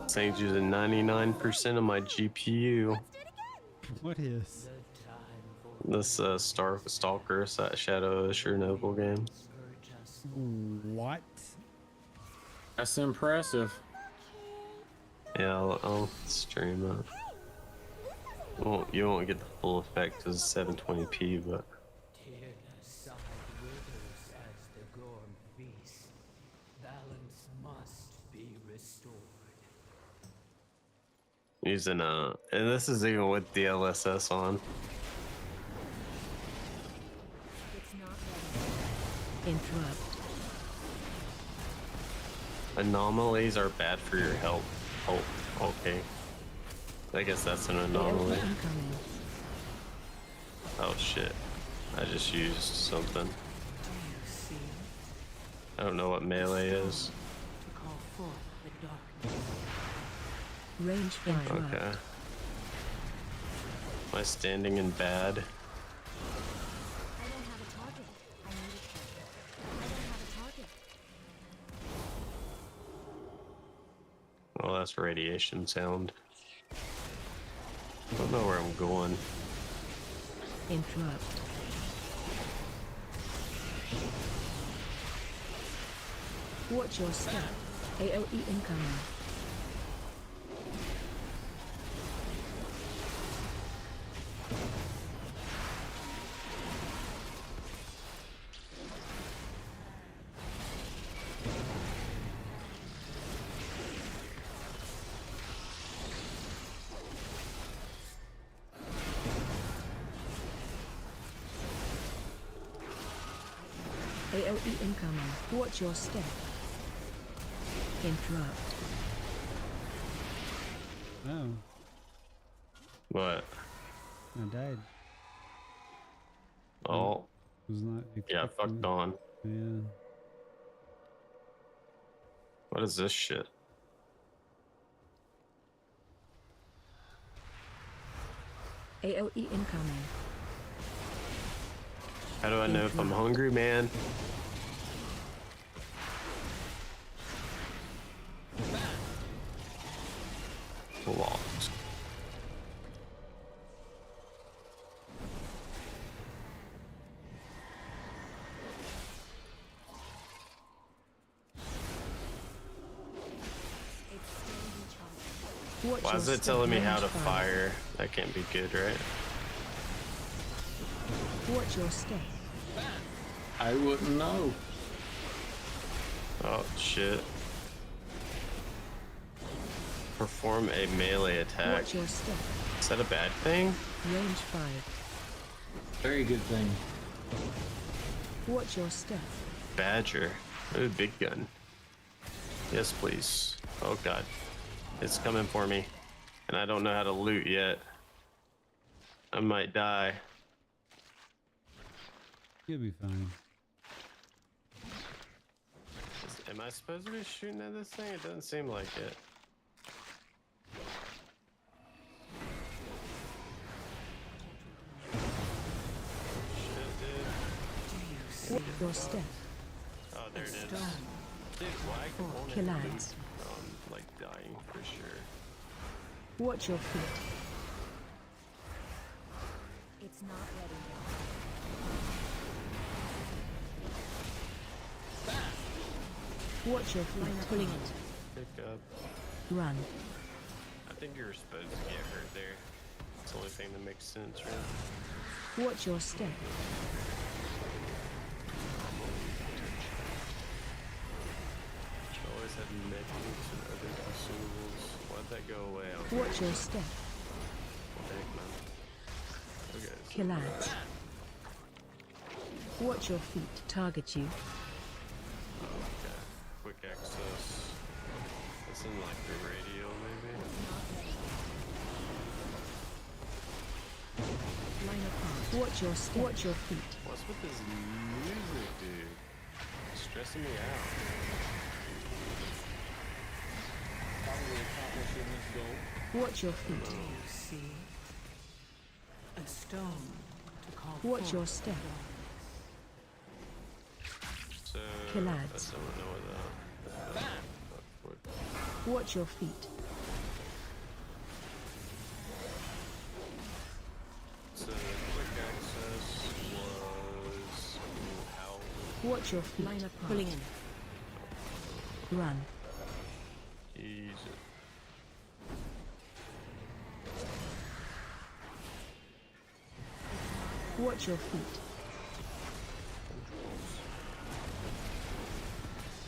thing's using 99% of my GPU. What is? This Stalker Shadow of the Chernobyl game. What? That's impressive. Yeah, I'll stream it. You won't get the full effect because it's 720p, but Tyrna's side withers as the gorm feast. Balance must be restored. using and this is even with DLSS on. It's not ready. Interrupt. Anomalies are bad for your health. Oh, okay. I guess that's an anomaly. AOE incoming. Oh shit. I just used something. Do you see? I don't know what melee is. To call forth the darkness. Range 5. Okay. Am I standing in bad? I don't have a target. I need it. I don't have a target. Oh, that's radiation sound. I don't know where I'm going. Interrupt. Watch your step. AOE incoming. AOE incoming. Watch your step. Interrupt. Oh, What? I died. Oh, Was not yeah, expecting fucked it. on. Yeah. What is this shit? AOE incoming. How do I know if I'm hungry, man? Locked. Watch Why your is it step. telling me how Range to 5. fire? That can't be good, right? Watch your step. I wouldn't know. Oh, shit. Perform a melee attack. Watch your step. Is that a bad thing? Range 5. Very good thing. Watch your step. Badger. Ooh, big gun. Yes, please. Oh, God. It's coming for me. And I don't know how to loot yet. I might die. You'll be fine. Am I supposed to be shooting at this thing? It doesn't seem like it. Shit, dude. Watch your step. Oh, there it is. Strong. Dude, why won't it Kill loot? ads. Oh, I'm like dying for sure. Watch your feet. It's not ready. Watch your feet. Pulling it. Pick up. Run. I think you're supposed to get hurt there. It's the only thing that makes sense, right? Watch your step. You always have medkits and other consumables. Why'd that go away? Watch your step. Heck, man. Okay. Kill ads. Watch your feet. Target you. Okay. Quick access. It's in like the radio, maybe. Line of path. Watch your step. Watch your feet. What's with this music, dude? It's stressing me out. Probably accomplishing this goal. Watch your feet. Do you see? A stone to call Watch forth your step. So, Killads. I still don't know what that. Watch your feet. So, quick access was how Watch your feet. Line of path. Pulling in. Run. easy. Watch your feet.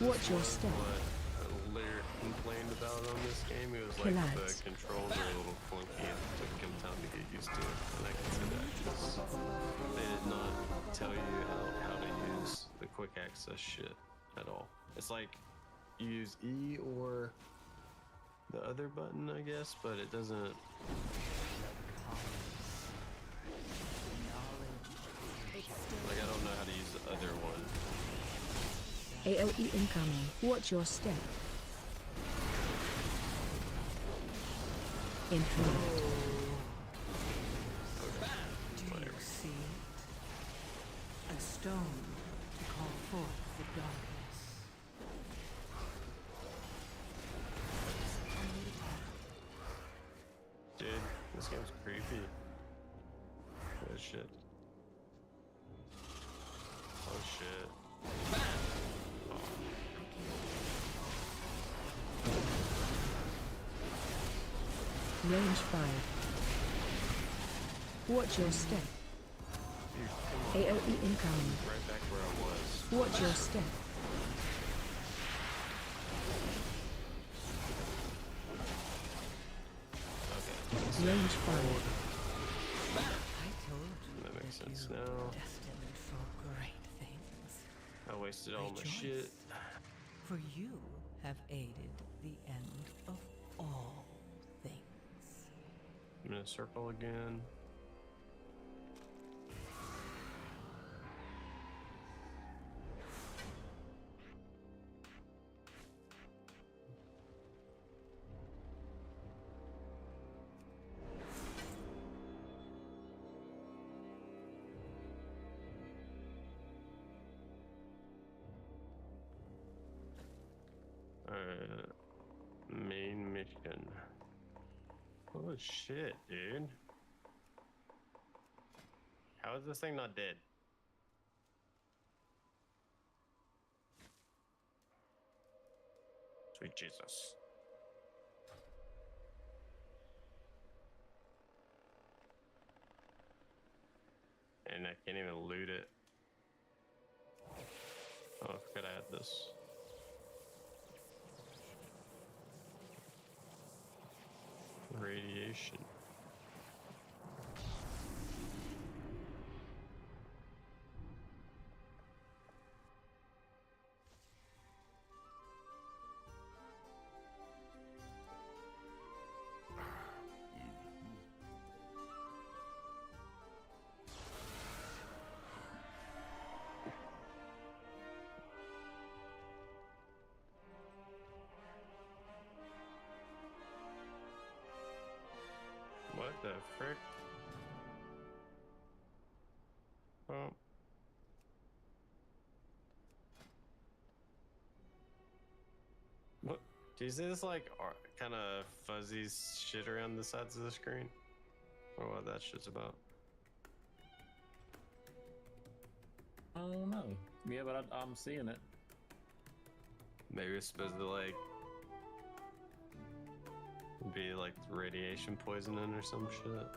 Watch your step. What Lyric complained about on this game, it was like Killads. the controls are a little clunky and it took him time to get used to it. And I can see that because they did not tell you how to use the quick access shit at all. It's like you use E or the other button, I guess, but it doesn't. Like, I don't know how to use the other one. AOE incoming. Watch your step. Interact. Do you see? A stone to call forth the darkness. Dude, this game's creepy. Good shit. Oh shit. Range 5. Watch your step. Dude, come on. AOE incoming. Right back where I was. Watch your step. Okay. Range 5. I told you That makes sense you now. were destined for great things. I wasted all my shit. For you have aided the end of all things. I'm gonna circle again. Main mission. Oh shit, dude. How is this thing not dead? Sweet Jesus. And I can't even loot it. Oh, I forgot I had this. Radiation. What the frick? Oh. What? Do you see this like kind of fuzzy shit around the sides of the screen? Or what that shit's about? I don't know. Yeah, but I'm seeing it. Maybe it's supposed to like be like radiation poisoning or some shit.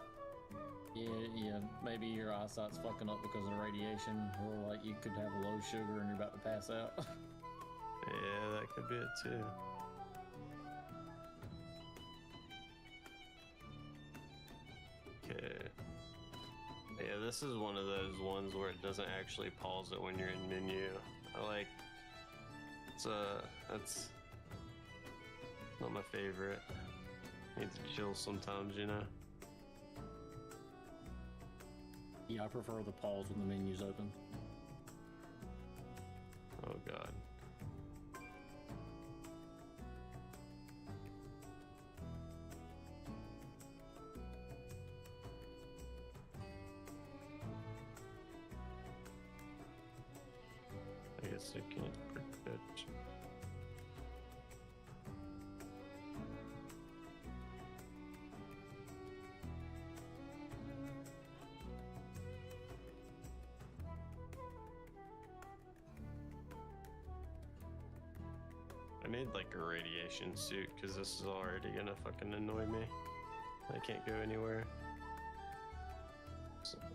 Yeah, maybe your eyesight's fucking up because of radiation, or like you could have a low sugar and you're about to pass out. Yeah, that could be it too. Okay. Yeah, Yeah, this is one of those ones where it doesn't actually pause it when you're in menu. That's not my favorite. Need to chill sometimes, you know? Yeah, I prefer the pause when the menu's open. Oh god. I guess I can't predict. I need like a radiation suit because this is already gonna fucking annoy me. I can't go anywhere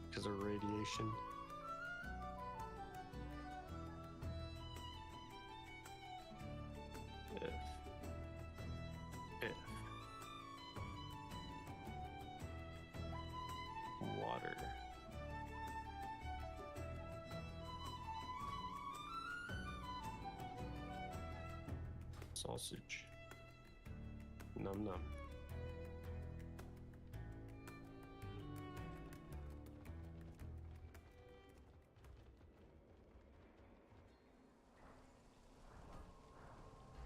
because of radiation. If water. Sausage. Num num.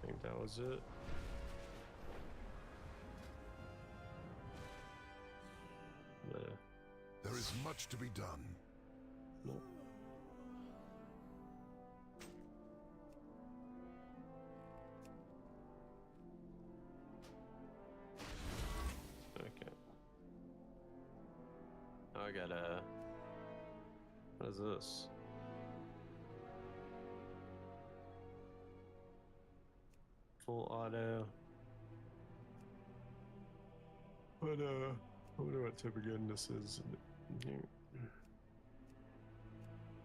I think that was it. There is much to be done. Nope. Okay. Oh, I got a. What is this? Full auto. But I wonder what type of gun this is in here.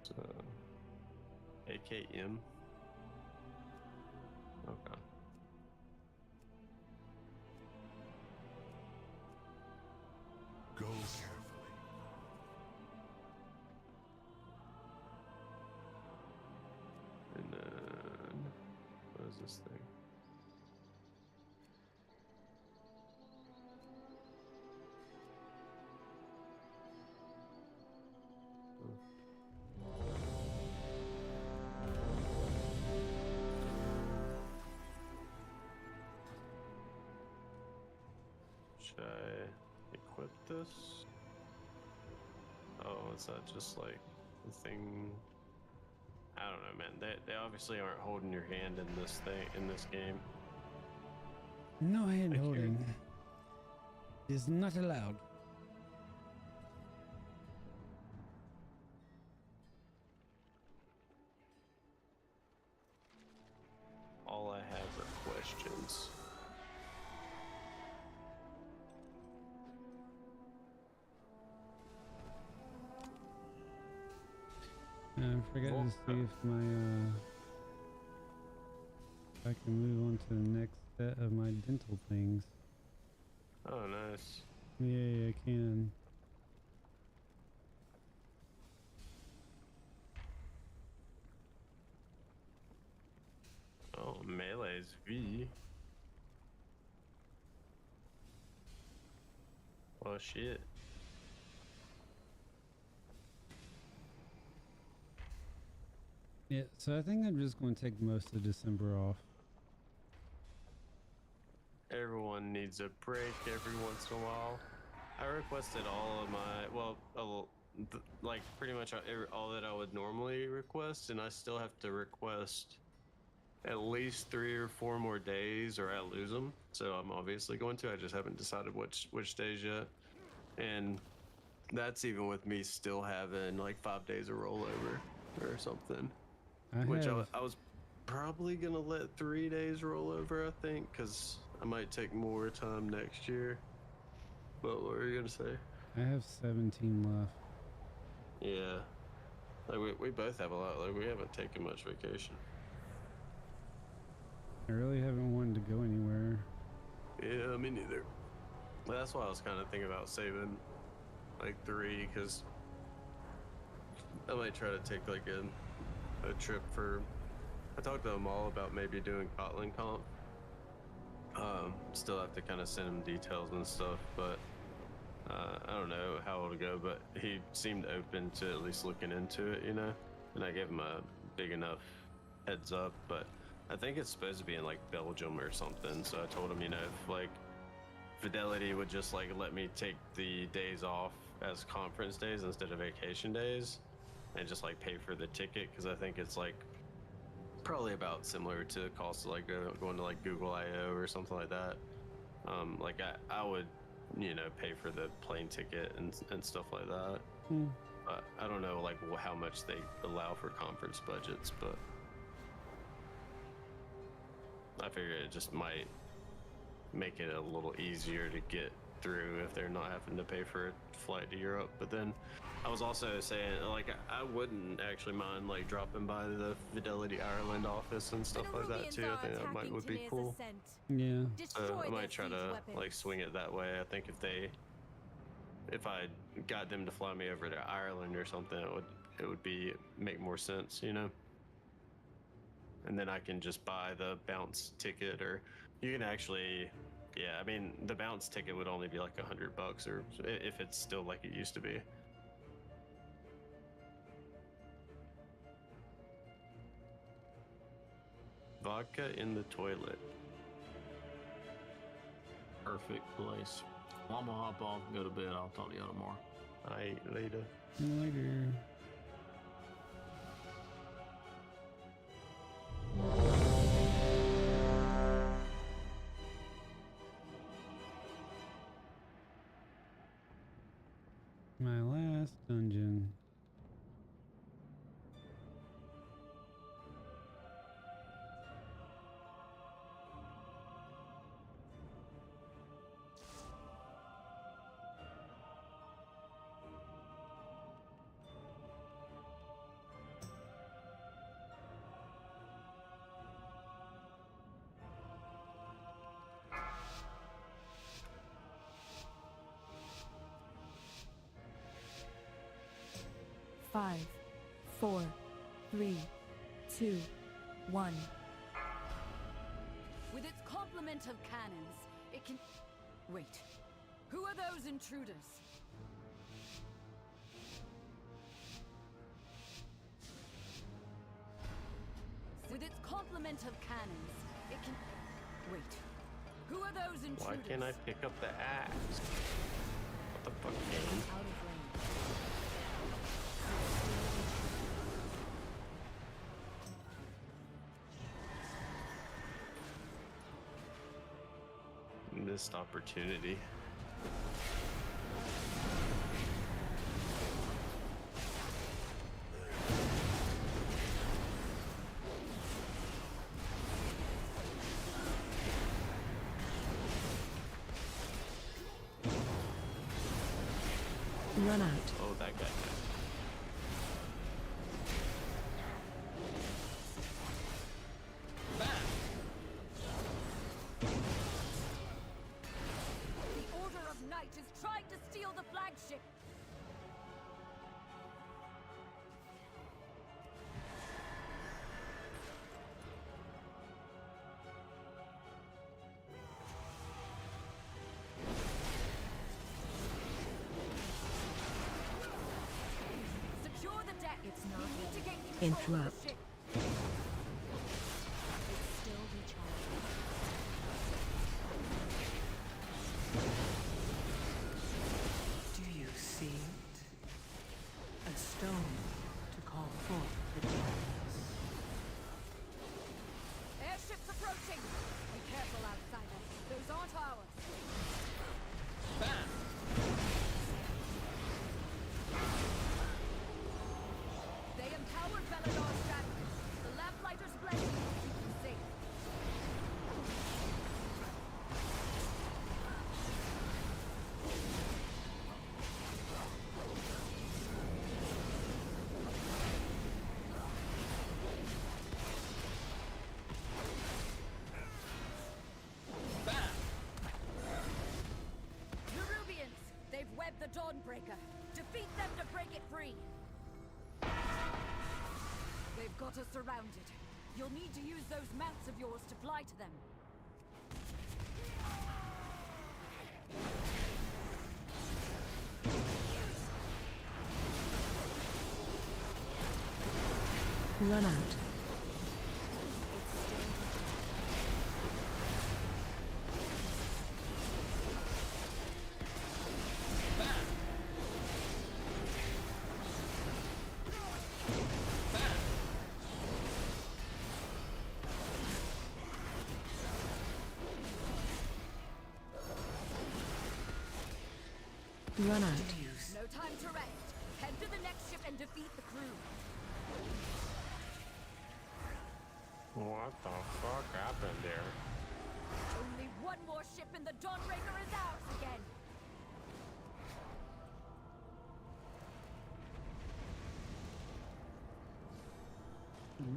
So, AKM. Okay. Go carefully. And then, what is this thing? Should I equip this? Oh, is that just like the thing? I don't know, man. They obviously aren't holding your hand in this game. No hand Thank you. holding is not allowed. All I have are questions. I forgot to see if my I can move on to the next set of my dental things. Oh, nice. Yeah, I can. Oh, melee's V. Oh shit. Yeah, so I think I'm just going to take most of December off. Everyone needs a break every once in a while. I requested all of my, like pretty much all that I would normally request, and I still have to request at least 3 or 4 more days or I lose them. So I'm obviously going to. I just haven't decided which days yet. And that's even with me still having like 5 days of rollover or something. I was probably gonna let 3 days roll over, I think, because I might take more time next year. But what were you gonna say? I have 17 left. Yeah, like we both have a lot. Like we haven't taken much vacation. I really haven't wanted to go anywhere. Yeah, me neither. Well, that's why I was kind of thinking about saving like 3, because I might try to take like a trip for. I talked to them all about maybe doing Kotlin comp. Still have to kind of send him details and stuff, but I don't know how it'll go. But he seemed open to at least looking into it, you know. And I gave him a big enough heads up, but I think it's supposed to be in like Belgium or something. So I told him, you know, if like Fidelity would just like let me take the days off as conference days instead of vacation days, and just like pay for the ticket, because I think it's like probably about similar to the cost of like going to like Google I/O or something like that. Like I would, you know, pay for the plane ticket and stuff like that. But I don't know like how much they allow for conference budgets, but I figure it just might make it a little easier to get through if they're not having to pay for a flight to Europe. But then I was also saying, like, I wouldn't actually mind like dropping by the Fidelity Ireland office and stuff like that too. I think that would be cool. Yeah. So I might try to like swing it that way. I think if I got them to fly me over to Ireland or something, it would make more sense, you know. And then I can just buy the bounce ticket, or you can actually, yeah, I mean, the bounce ticket would only be like $100, or if it's still like it used to be. Vodka in the toilet. Perfect place. Well, I'm gonna hop off and go to bed. I'll talk to y'all tomorrow. Alright, later. Later. My last dungeon. Five, 4, 3, 2, 1. With its complement of cannons, it can... Wait. Who are those intruders? With its complement of cannons, it can... Wait. Who are those intruders? Why can't I pick up the axe? What the fuck, game? Out of range. Missed opportunity. Run out. Oh, that guy. The Order of Night is trying to steal the flagship. Secure the deck. It's not. We need to gain control of Interrupt. the ship. It's still recharging. Do you see it? A stone to call forth the darkness. Airships approaching. Be careful, outsider. Those aren't ours. They empowered Belador's dragon. The Lamplighter's blessing will keep you safe. Nerubians! They've webbed the Dawnbreaker. Defeat them to break it free. got us surrounded. You'll need to use those mounts of yours to fly to them. Run out. Run out. No time to rest. Head to the next ship and defeat the crew. What the fuck happened there? Only one more ship and the Dawnbreaker is ours again.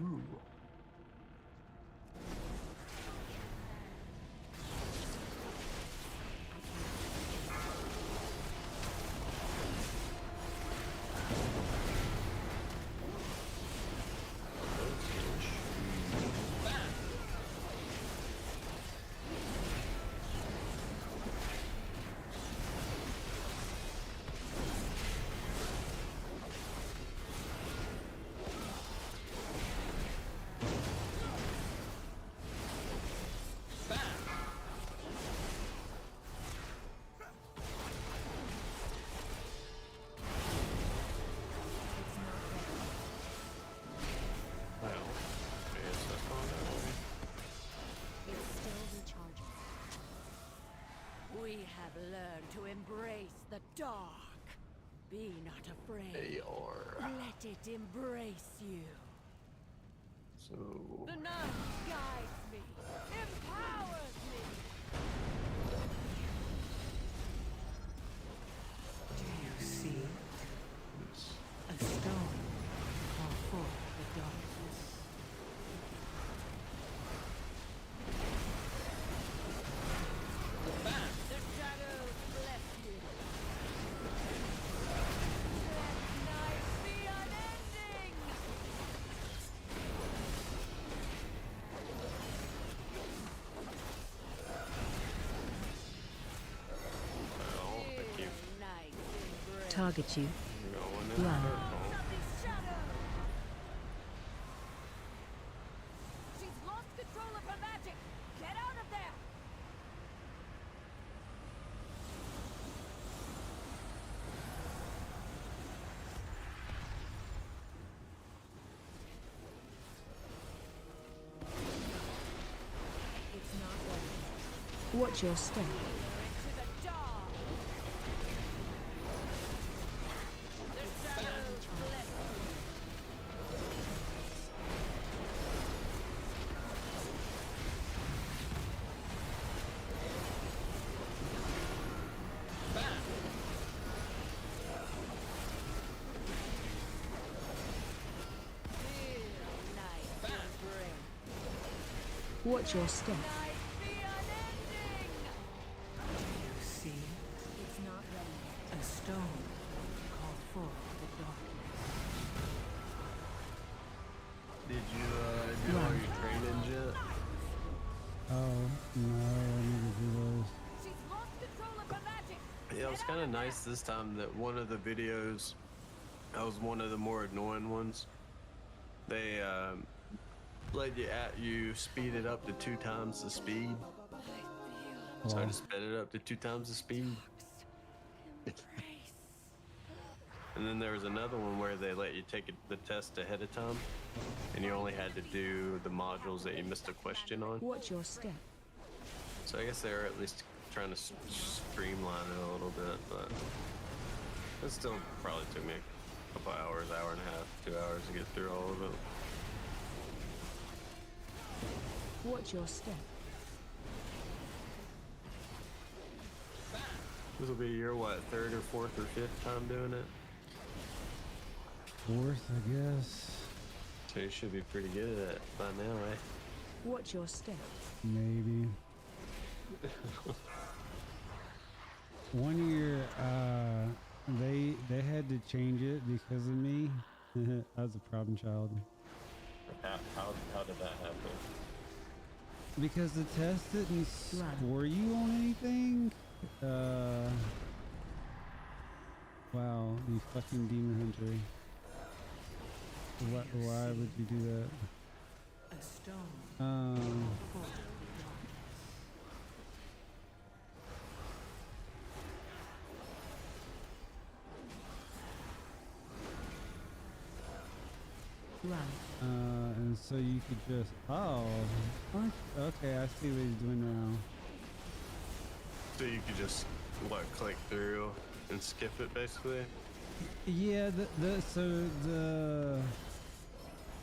Ooh. We have learned to embrace the dark. Be not afraid. They are. Let it embrace you. So. The night guides me, empowers me. Do you see? A stone call forth the darkness. The shadows bless you. Let night be unending. Well, I keep Night embrace. Target you. going in Run. circle. Something's shadow. She's lost control of her magic. Get out of there. It's not working. Watch your step. Into the dark. The shadows bless you. Feel night embrace. Watch your step. Night be unending. Do you see? It's not ready. A stone call forth the darkness. Did you do all your trainings yet? Oh, no, I need to do those. She's lost control of her magic. Yeah, it was kind of nice this time that one of the videos, that was one of the more annoying ones. They let you speed it up to 2 times the speed. So I just sped it up to 2 times the speed. And then there was another one where they let you take the test ahead of time, and you only had to do the modules that you missed a question on. Watch your step. So I guess they're at least trying to streamline it a little bit, but it still probably took me a couple hours, hour and a half, 2 hours to get through all of it. Watch your step. This will be your, what, 3rd or 4th or 5th time doing it? 4th, I guess. So you should be pretty good at it by now, eh? Watch your step. Maybe. One year, they had to change it because of me. I was a problem child. How did that happen? Because the test didn't score you on anything. Wow, you fucking demon hunter. Why would you do that? A stone. Run. And so you could just, oh, what? Okay, I see what he's doing now. So you could just click through and skip it basically. Yeah,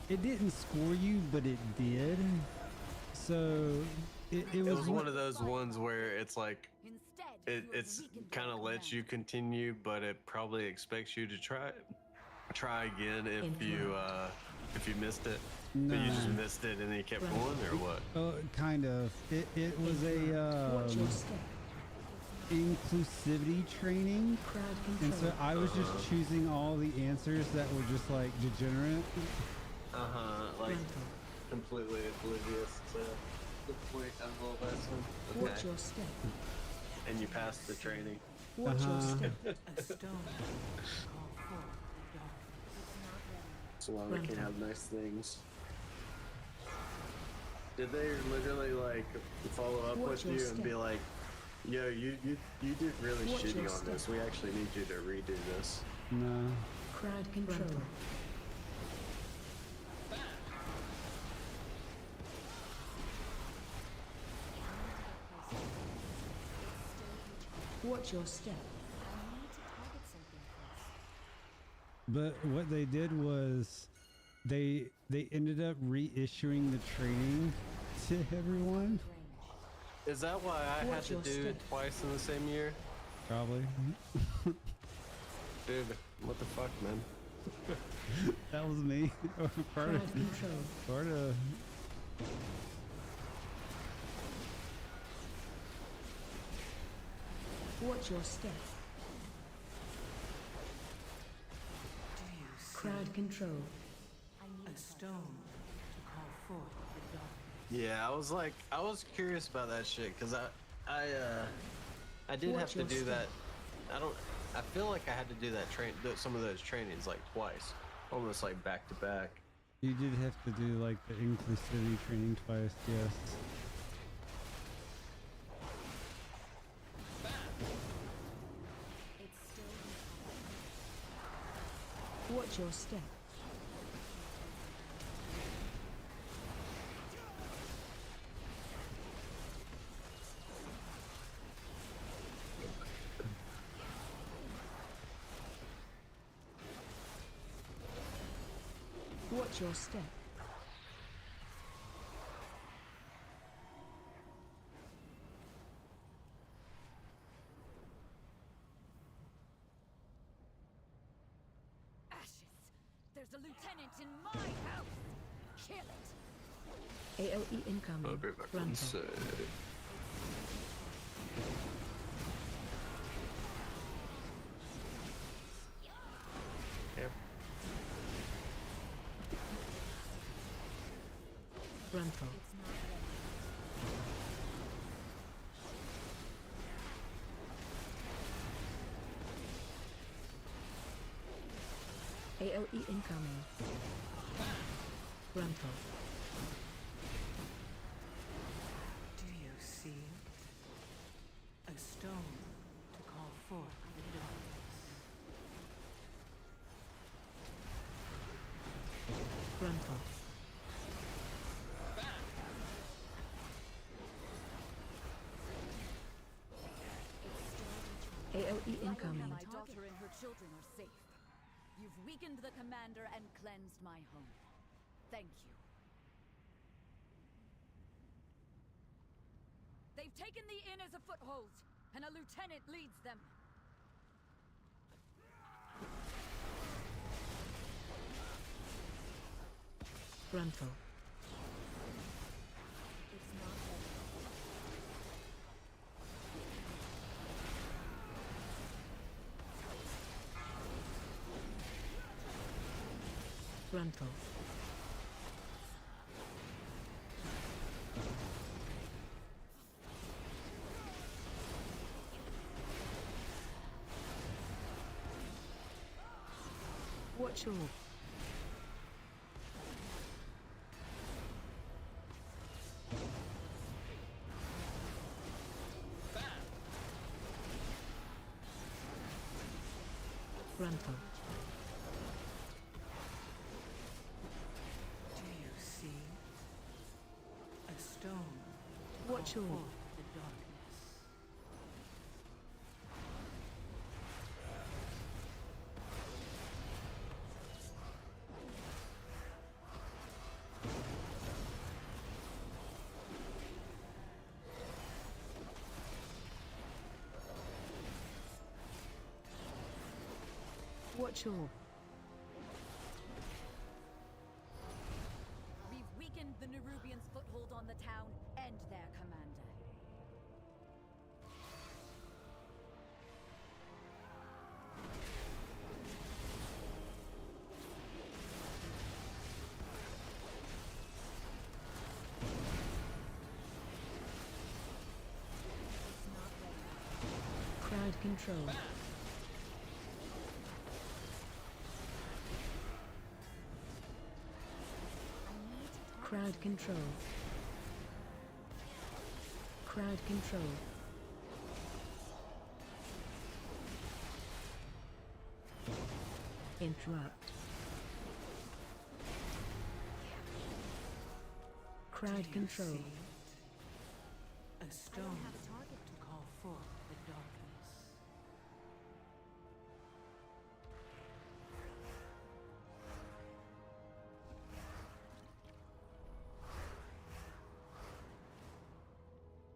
it didn't score you, but it did. So it was one of those ones where it's like Instead, it's kind of lets you continue, but it probably expects you to try again if you missed it. Nah. But you just missed it and then you kept going, or what? Oh, kind of. It was Watch your step. inclusivity training, Crowd and control. so I was just choosing all the answers that were just like degenerate. Like Rental. completely oblivious to the point of all that stuff. Watch your step. And you passed the training. Watch your step. A stone. Call forth the darkness. So why we can't have nice things. Did they literally like follow up Watch with your you and step. be like, yo, you did really Watch shitty your on this. step. We actually need you to redo this. No. Crowd control. Watch your step. But what they did was they ended up reissuing the training to everyone. Is that why I had Watch to your do it step. twice in the same year? Probably. Dude, what the fuck, man? That was me. Part Crowd of, control. part of. Watch your step. Do you see Crowd control. a stone to call forth the darkness? Yeah, I was curious about that shit because I did Watch have to your do step. that. I feel like I had to do that some of those trainings like twice, almost like back to back. You did have to do like the inclusivity training twice, yes. Watch your step. Watch your step. Ashes. There's a lieutenant in my house. Kill it. AOE incoming. I'll be back Frontal. on set. Yep. Frontal. AOE incoming. Frontal. Do you see a stone to call forth the darkness? Frontal. AOE incoming. My daughter and her children are safe. You've weakened the commander and cleansed my home. Thank you. They've taken the inn as a foothold, and a lieutenant leads them. Frontal. Frontal. Watch your frontal. Do you see? A stone. Watch your The darkness. watch your We've weakened the Nerubians' foothold on the town and their commander. crowd control. Crowd control. Crowd control. Interrupt. Crowd control. A stone to call forth the darkness.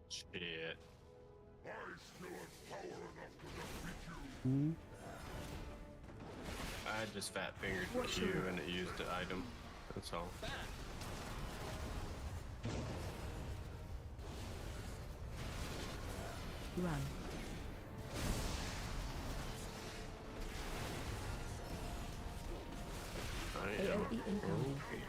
Shit. I still have power enough to defeat you. I just fat fingered What's Q your- and it used the item. That's all. Run. I am. AoE incoming. Okay.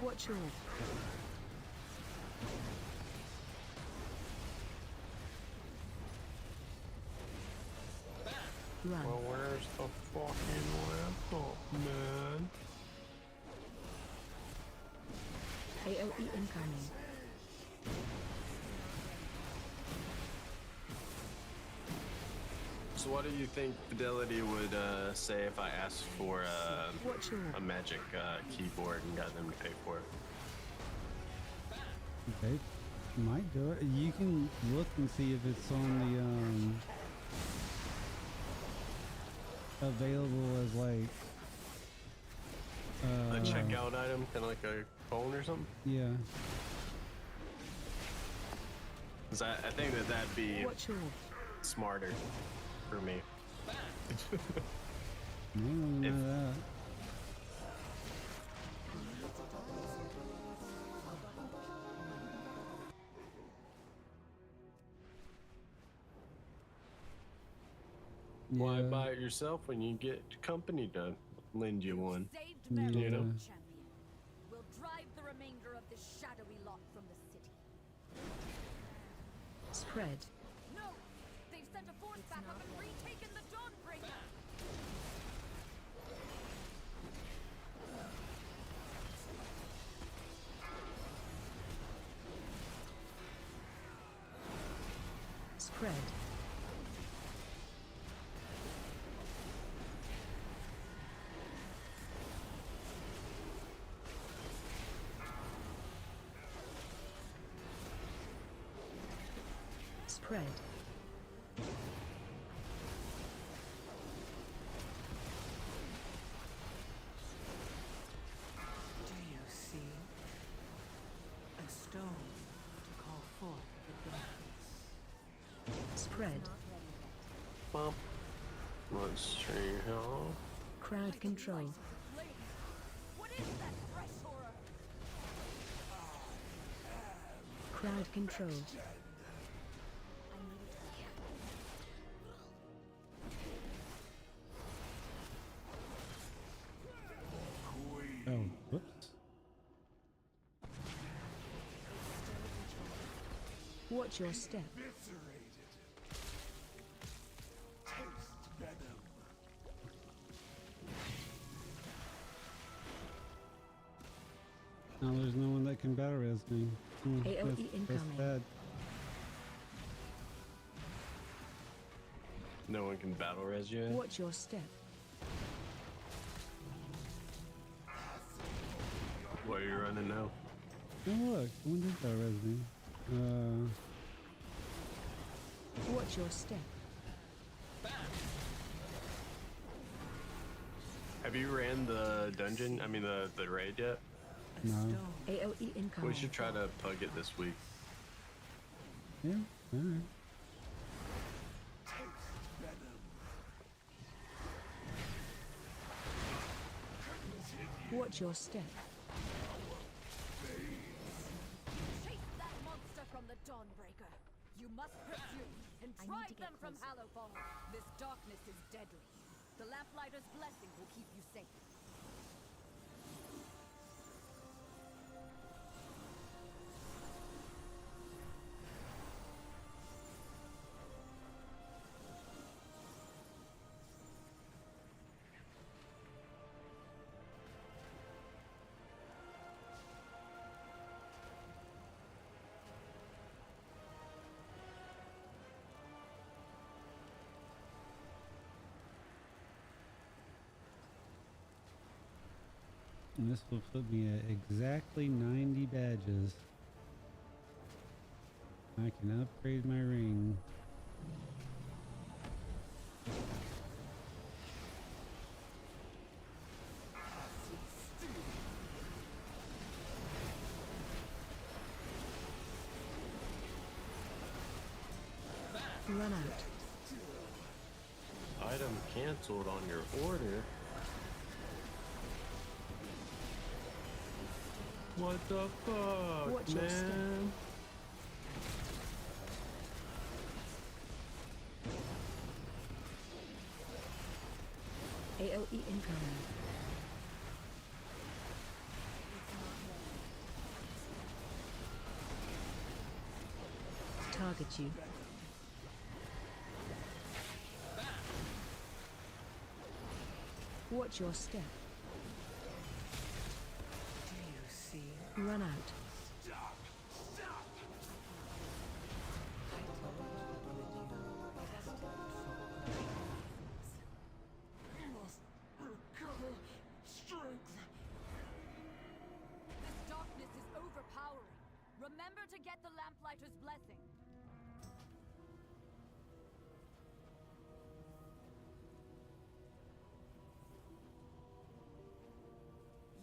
Watch your run. Well, where's the fucking laptop, man? AoE incoming. So what do you think Fidelity would say if I asked for Watch your a magic keyboard and got them to pay for it? They might do it. You can look and see if it's on the available as like A checkout item, kind of like a phone or something? yeah. 'Cause I think that'd be watch your smarter for me. No, If- that. Why Yeah. buy it yourself when you get company to lend you one? Saved Yeah. Maryland, You know? champion. We'll drive the remainder of this shadowy lot from the city. spread. No! They've sent a force back up and retaken the Dawnbreaker! Spread. Spread. Do you see? A stone to call forth the darkness. Spread. Bump. Let's see how. Crowd control. Flame! What is that fresh horror? Crowd control. Watch your step. Eviscerated. Taste venom. Now there's no one that can battle res me. AoE That's incoming. bad. No one can battle res you. Watch your step. What are you running now? Oh look, someone did battle res me. Watch your step. Have you ran the dungeon? I mean the raid yet? A No. stone. AoE incoming. We should try to pug it this week. Yeah, alright. Watch your step. Chase that monster from the Dawnbreaker. You must pursue and drive them from Hallowfall. This darkness is deadly. The Lamplighter's blessing will keep you safe. And this will put me at exactly 90 badges. I can upgrade my ring. Run out. Item canceled on your order. What the fuck, Watch your step. man? AoE incoming. Target you. Watch your step. Do you see? Run out. Stop! Stop! I told you that you were destined for great things. You must recover strength. This darkness is overpowering. Remember to get the Lamplighter's blessing.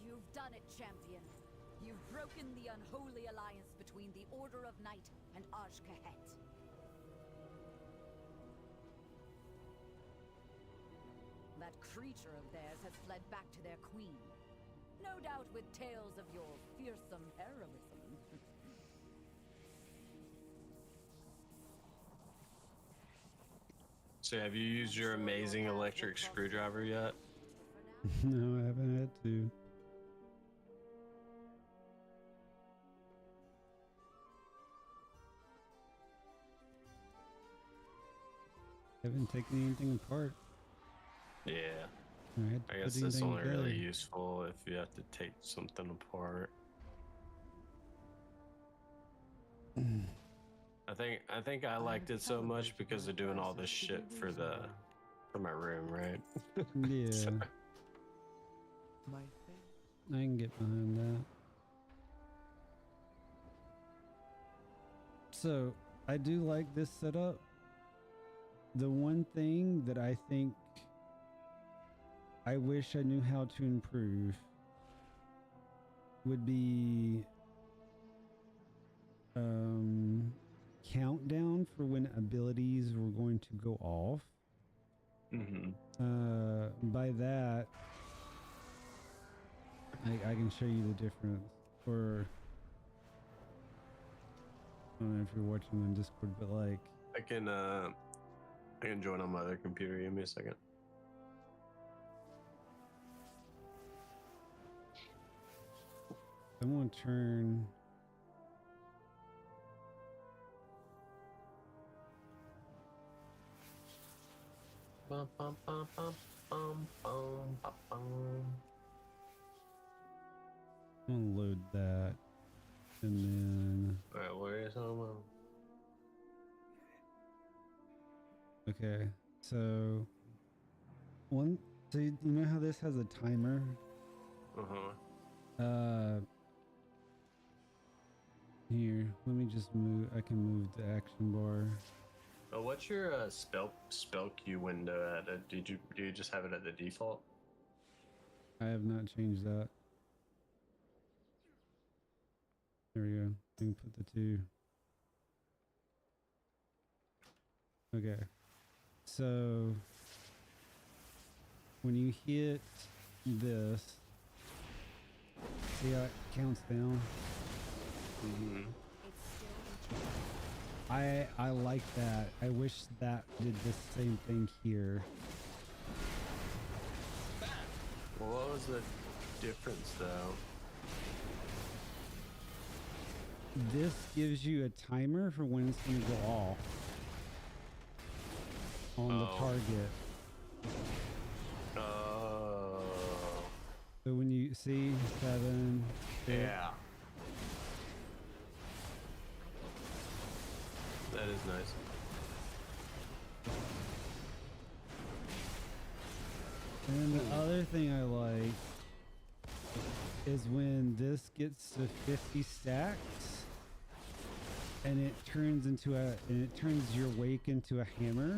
You've done it, champion. You've broken the unholy alliance between the Order of Night and Ajkahet. That creature of theirs has fled back to their queen. No doubt with tales of your fearsome heroism. So have you used your amazing electric screwdriver yet? No, I haven't had to. Haven't taken anything apart. Yeah. I had to I put guess it's anything only really together. useful if you have to take something apart. I think I liked it so much because of doing all this shit for my room, right? Yeah, So- My I can get behind that. So, I do like this setup. The one thing that I think I wish I knew how to improve would be countdown for when abilities were going to go off. By that, I can show you the difference. Or I don't know if you're watching on Discord, but like I can join on my other computer. Give me a second. I'm gonna turn I'm gonna load that, and then Alright, where is it? okay. So you know how this has a timer? Here, let me just move. I can move the action bar. Oh, what's your spell queue window at? Do you just have it at the default? I have not changed that. There we go. I can put the 2. Okay. So when you hit this, see how it counts down? Mm-hmm. I like that. I wish that did the same thing here. Well, what was the difference though? This gives you a timer for when it's going to go off on the target. Oh. So when you see 7, 6, Yeah. That is nice. and the other thing I like is when this gets to 50 stacks and it turns your wake into a hammer.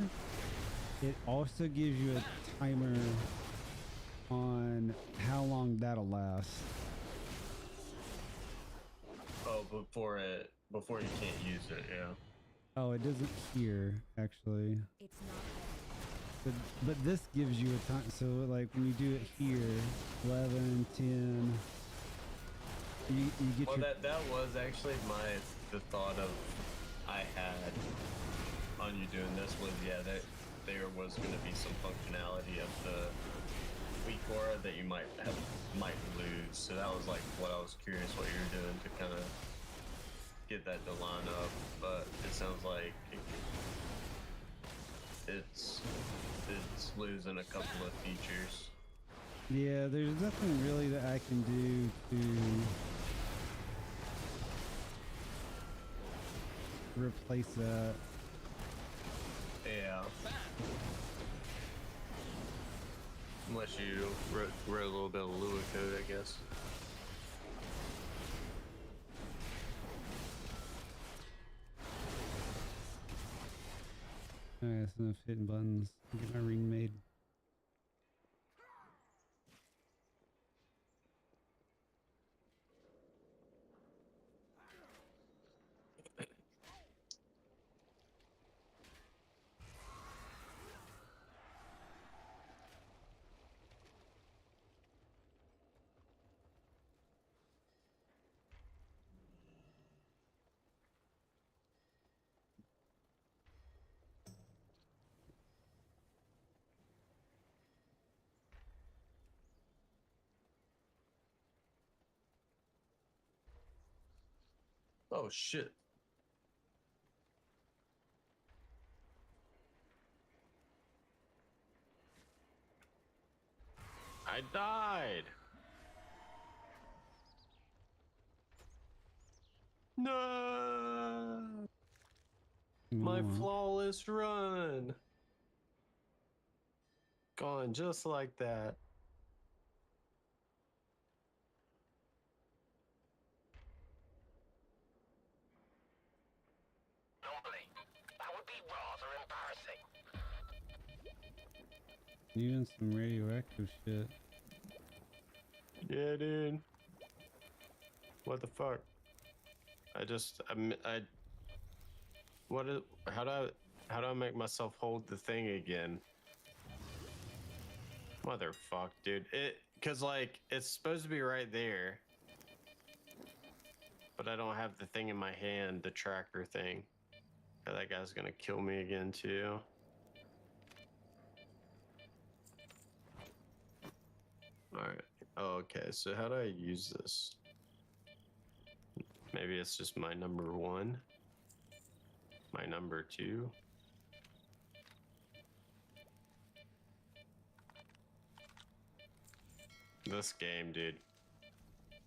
It also gives you a timer on how long that'll last. Oh, before you can't use it, yeah. Oh, it doesn't here actually. It's not But this gives you a time. So like when you do it here, 11, 10, you get Well, your. that was actually the thought of I had on you doing this was that there was going to be some functionality of the weak aura that you might lose. So that was like what I was curious what you were doing to kind of get that to line up. But it sounds like it's losing a couple of features. Yeah, there's nothing really that I can do to replace that. Yeah. Unless you wrote a little bit of Lua code, I guess. Alright, that's enough hitting buttons. Get my ring made. Oh shit. I died. No. My flawless run. Gone just like that. Normally, that would be rather embarrassing. Even some radioactive shit. Yeah, dude. What the fuck? How do I make myself hold the thing again? Motherfuck, dude. Cause like, it's supposed to be right there. But I don't have the thing in my hand, the tracker thing. Oh, that guy's gonna kill me again too. Alright. Oh, okay, so how do I use this? Maybe it's just my number 1. My number 2. This game, dude.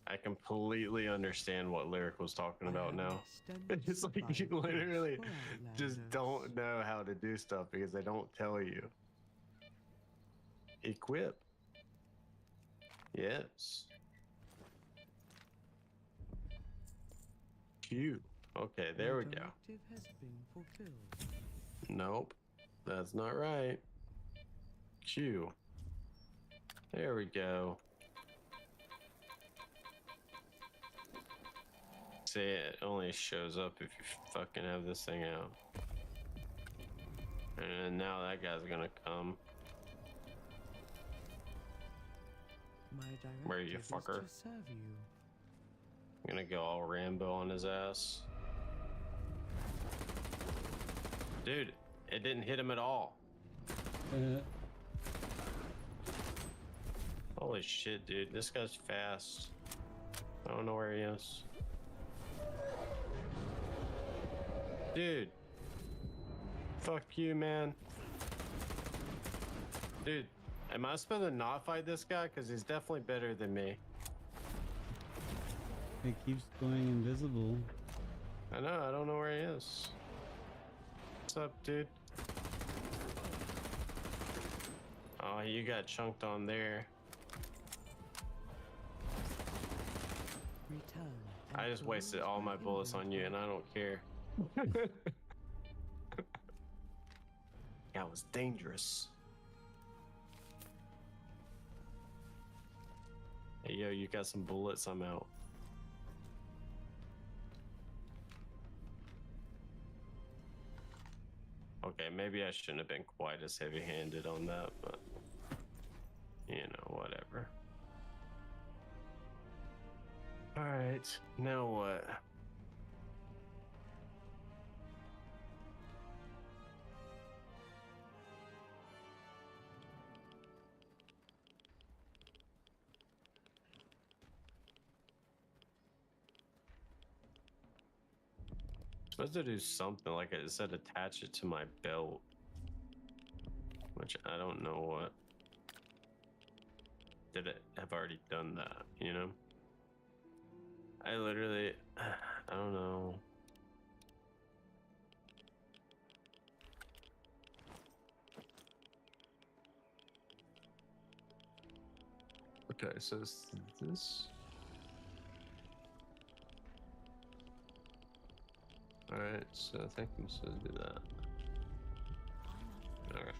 I completely understand what Lyric was talking about now. It's like you literally just don't know how to do stuff because they don't tell you. Equip. Yes. Q. Okay, there we go. Nope. That's not right. Q. There we go. See, it only shows up if you fucking have this thing out. And now that guy's gonna come. Where are you, fucker? I'm gonna go all Rambo on his ass. Dude, it didn't hit him at all. Holy shit, dude. This guy's fast. I don't know where he is. Dude. Fuck you, man. Dude, am I supposed to not fight this guy? Because he's definitely better than me. It keeps going invisible. I know, I don't know where he is. What's up, dude? Oh, you got chunked on there. I just wasted all my bullets on you and I don't care. That was dangerous. Hey, yo, you got some bullets, I'm out. Okay, maybe I shouldn't have been quite as heavy-handed on that, but you know, whatever. All right, now what? Supposed to do something like it said attach it to my belt, which I don't know what. Did it have already done that, you know? I literally, I don't know. Okay, so it's this. Alright, so I think I'm supposed to do that. Alright.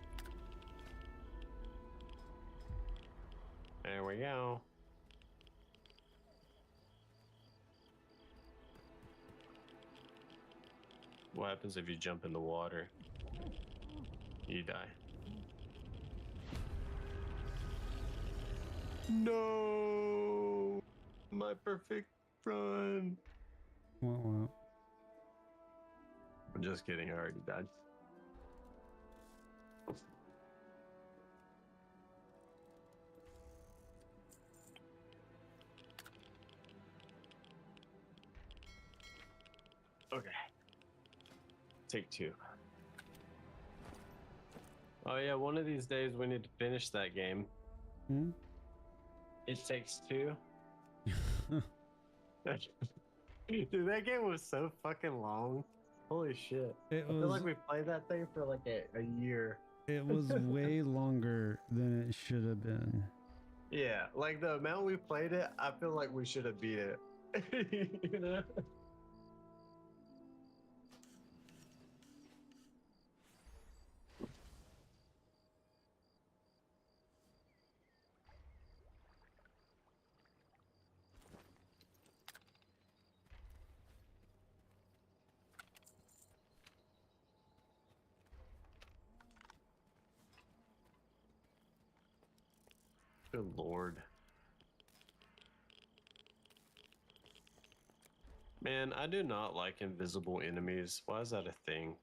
There we go. What happens if you jump in the water? You die. No! My perfect run! Wah-wah. I'm just kidding, I already died. Okay. Take two. Oh yeah, one of these days we need to finish that game. Hmm? It Takes Two. Dude, that game was so fucking long. Holy shit. I feel like we played that thing for like a year. It was way longer than it should have been. Yeah, like the amount we played it, I feel like we should have beat it. You know? Good lord. Man, I do not like invisible enemies. Why is that a thing?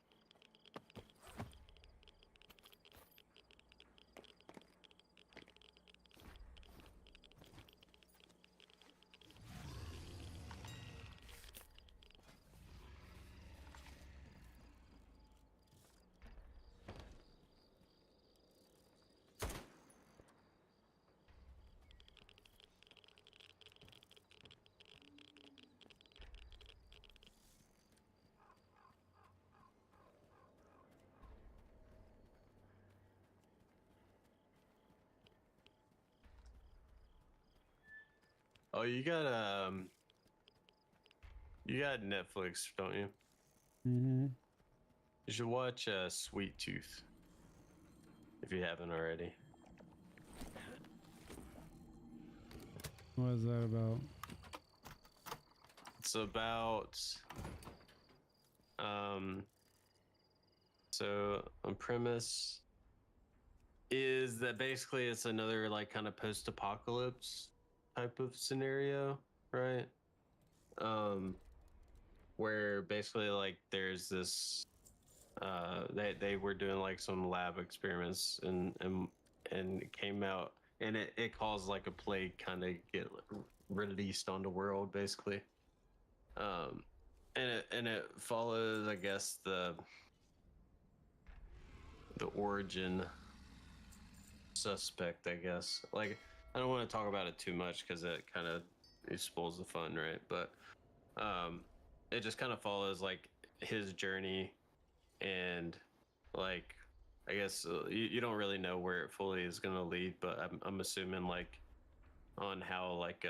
Oh, you got Netflix, don't you? Mm-hmm. You should watch Sweet Tooth if you haven't already. What is that about? It's about so on premise is that basically it's another like kind of post-apocalypse type of scenario, right? Where basically like there's this they were doing like some lab experiments and it came out and it caused like a plague kind of get released on the world basically. And it follows, I guess, the origin suspect, I guess. Like, I don't want to talk about it too much because it kind of spoils the fun, right? But it just kind of follows like his journey and like I guess you don't really know where it fully is going to lead, but I'm assuming like on how like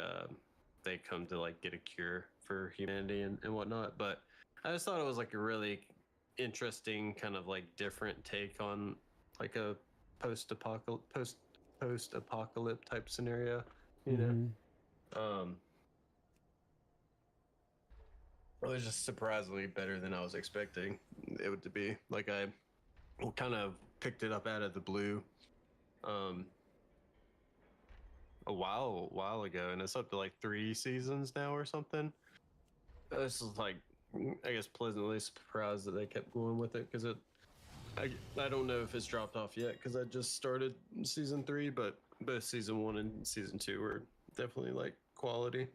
they come to like get a cure for humanity and whatnot. But I just thought it was like a really interesting kind of like different take on like a post-apocalypse type scenario, you know. It was just surprisingly better than I was expecting it would to be. Like I kind of picked it up out of the blue a while ago, and it's up to like 3 seasons now or something. This is like, I guess, pleasantly surprised that they kept going with it because I don't know if it's dropped off yet because I just started season 3, but both season 1 and season 2 were definitely like quality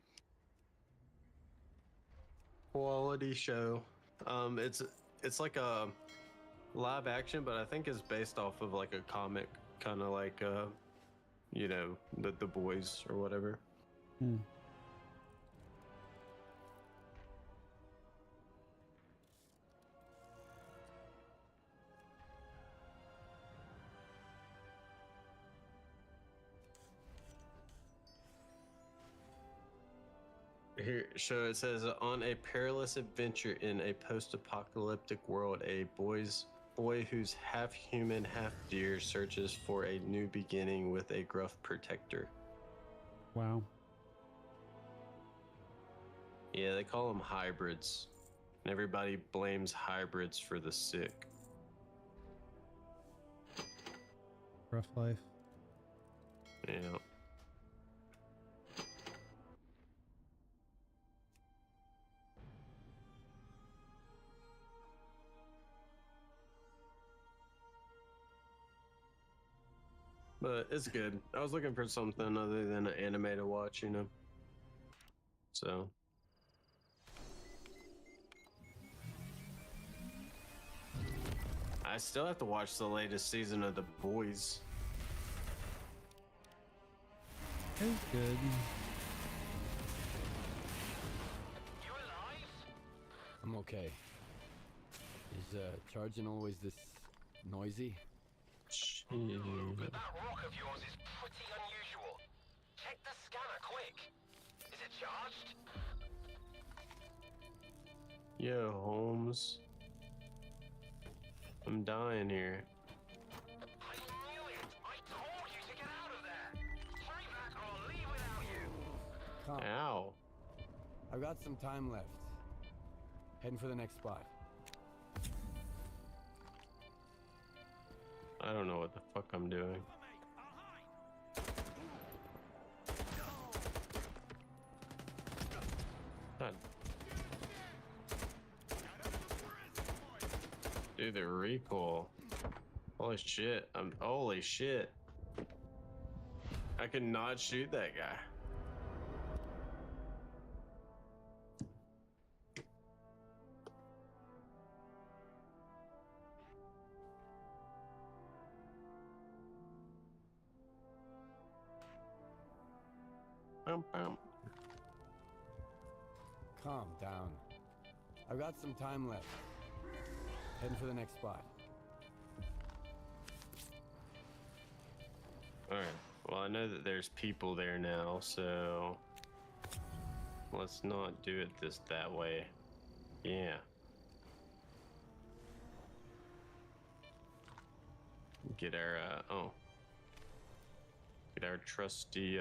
show. It's like a live action, but I think it's based off of like a comic, kind of like you know, the boys or whatever. Here, so it says on a perilous adventure in a post-apocalyptic world, a boy who's half human, half deer searches for a new beginning with a gruff protector. Wow. Yeah, they call them hybrids, and everybody blames hybrids for the sick. Rough life. Yeah. But it's good. I was looking for something other than an anime to watch, you know. So. I still have to watch the latest season of The Boys. It's good. You alive? I'm okay. Is charging always this noisy? But that rock of yours is pretty unusual. Check the scanner quick. Is it charged? Yo, Holmes. I'm dying here. I knew it! I told you to get out of there! Hurry back or I'll leave without you! Come. Ow. I've got some time left. Heading for the next spot. I don't know what the fuck I'm doing. God. Dude, the recoil. Holy shit. Holy shit. I could not shoot that guy. Calm down. I've got some time left. Heading for the next spot. Alright. Well, I know that there's people there now, so Let's not do it that way. Yeah. Get our get our trusty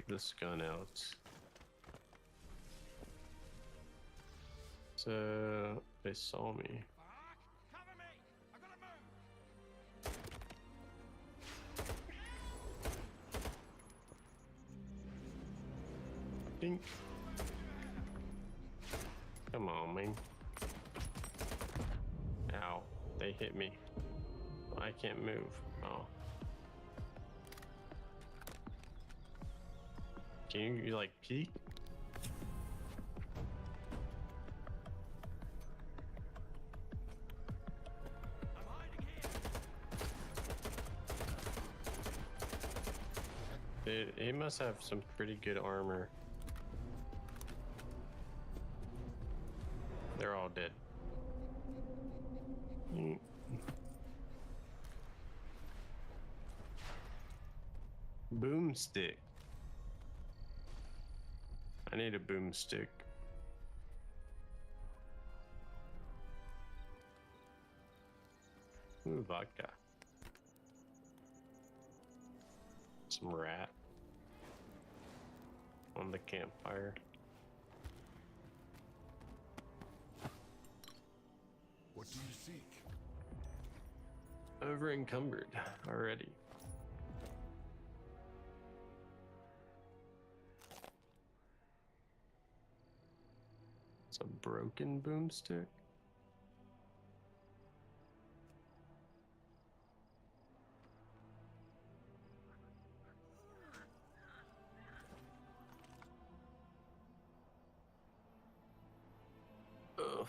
this gun out. So they saw me. Cover me! I gotta move! Dink. Come on, man. Ow, they hit me. I can't move. Oh. Can you like peek? I'm hiding here! Dude, he must have some pretty good armor. They're all dead. Boomstick. I need a boomstick. Ooh, vodka. Some rat on the campfire. What do you seek? Over encumbered already. It's a broken boomstick. Ugh.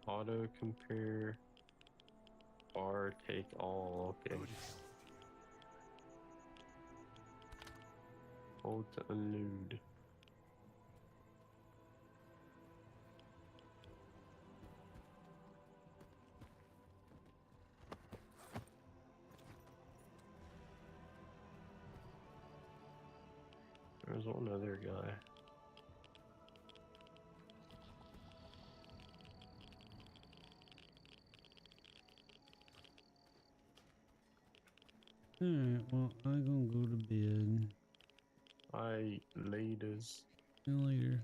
Auto compare. Bar take all. Okay. Hold to unload. There's one other guy. Alright, well, I'm gonna go to bed. I ladies. See you later.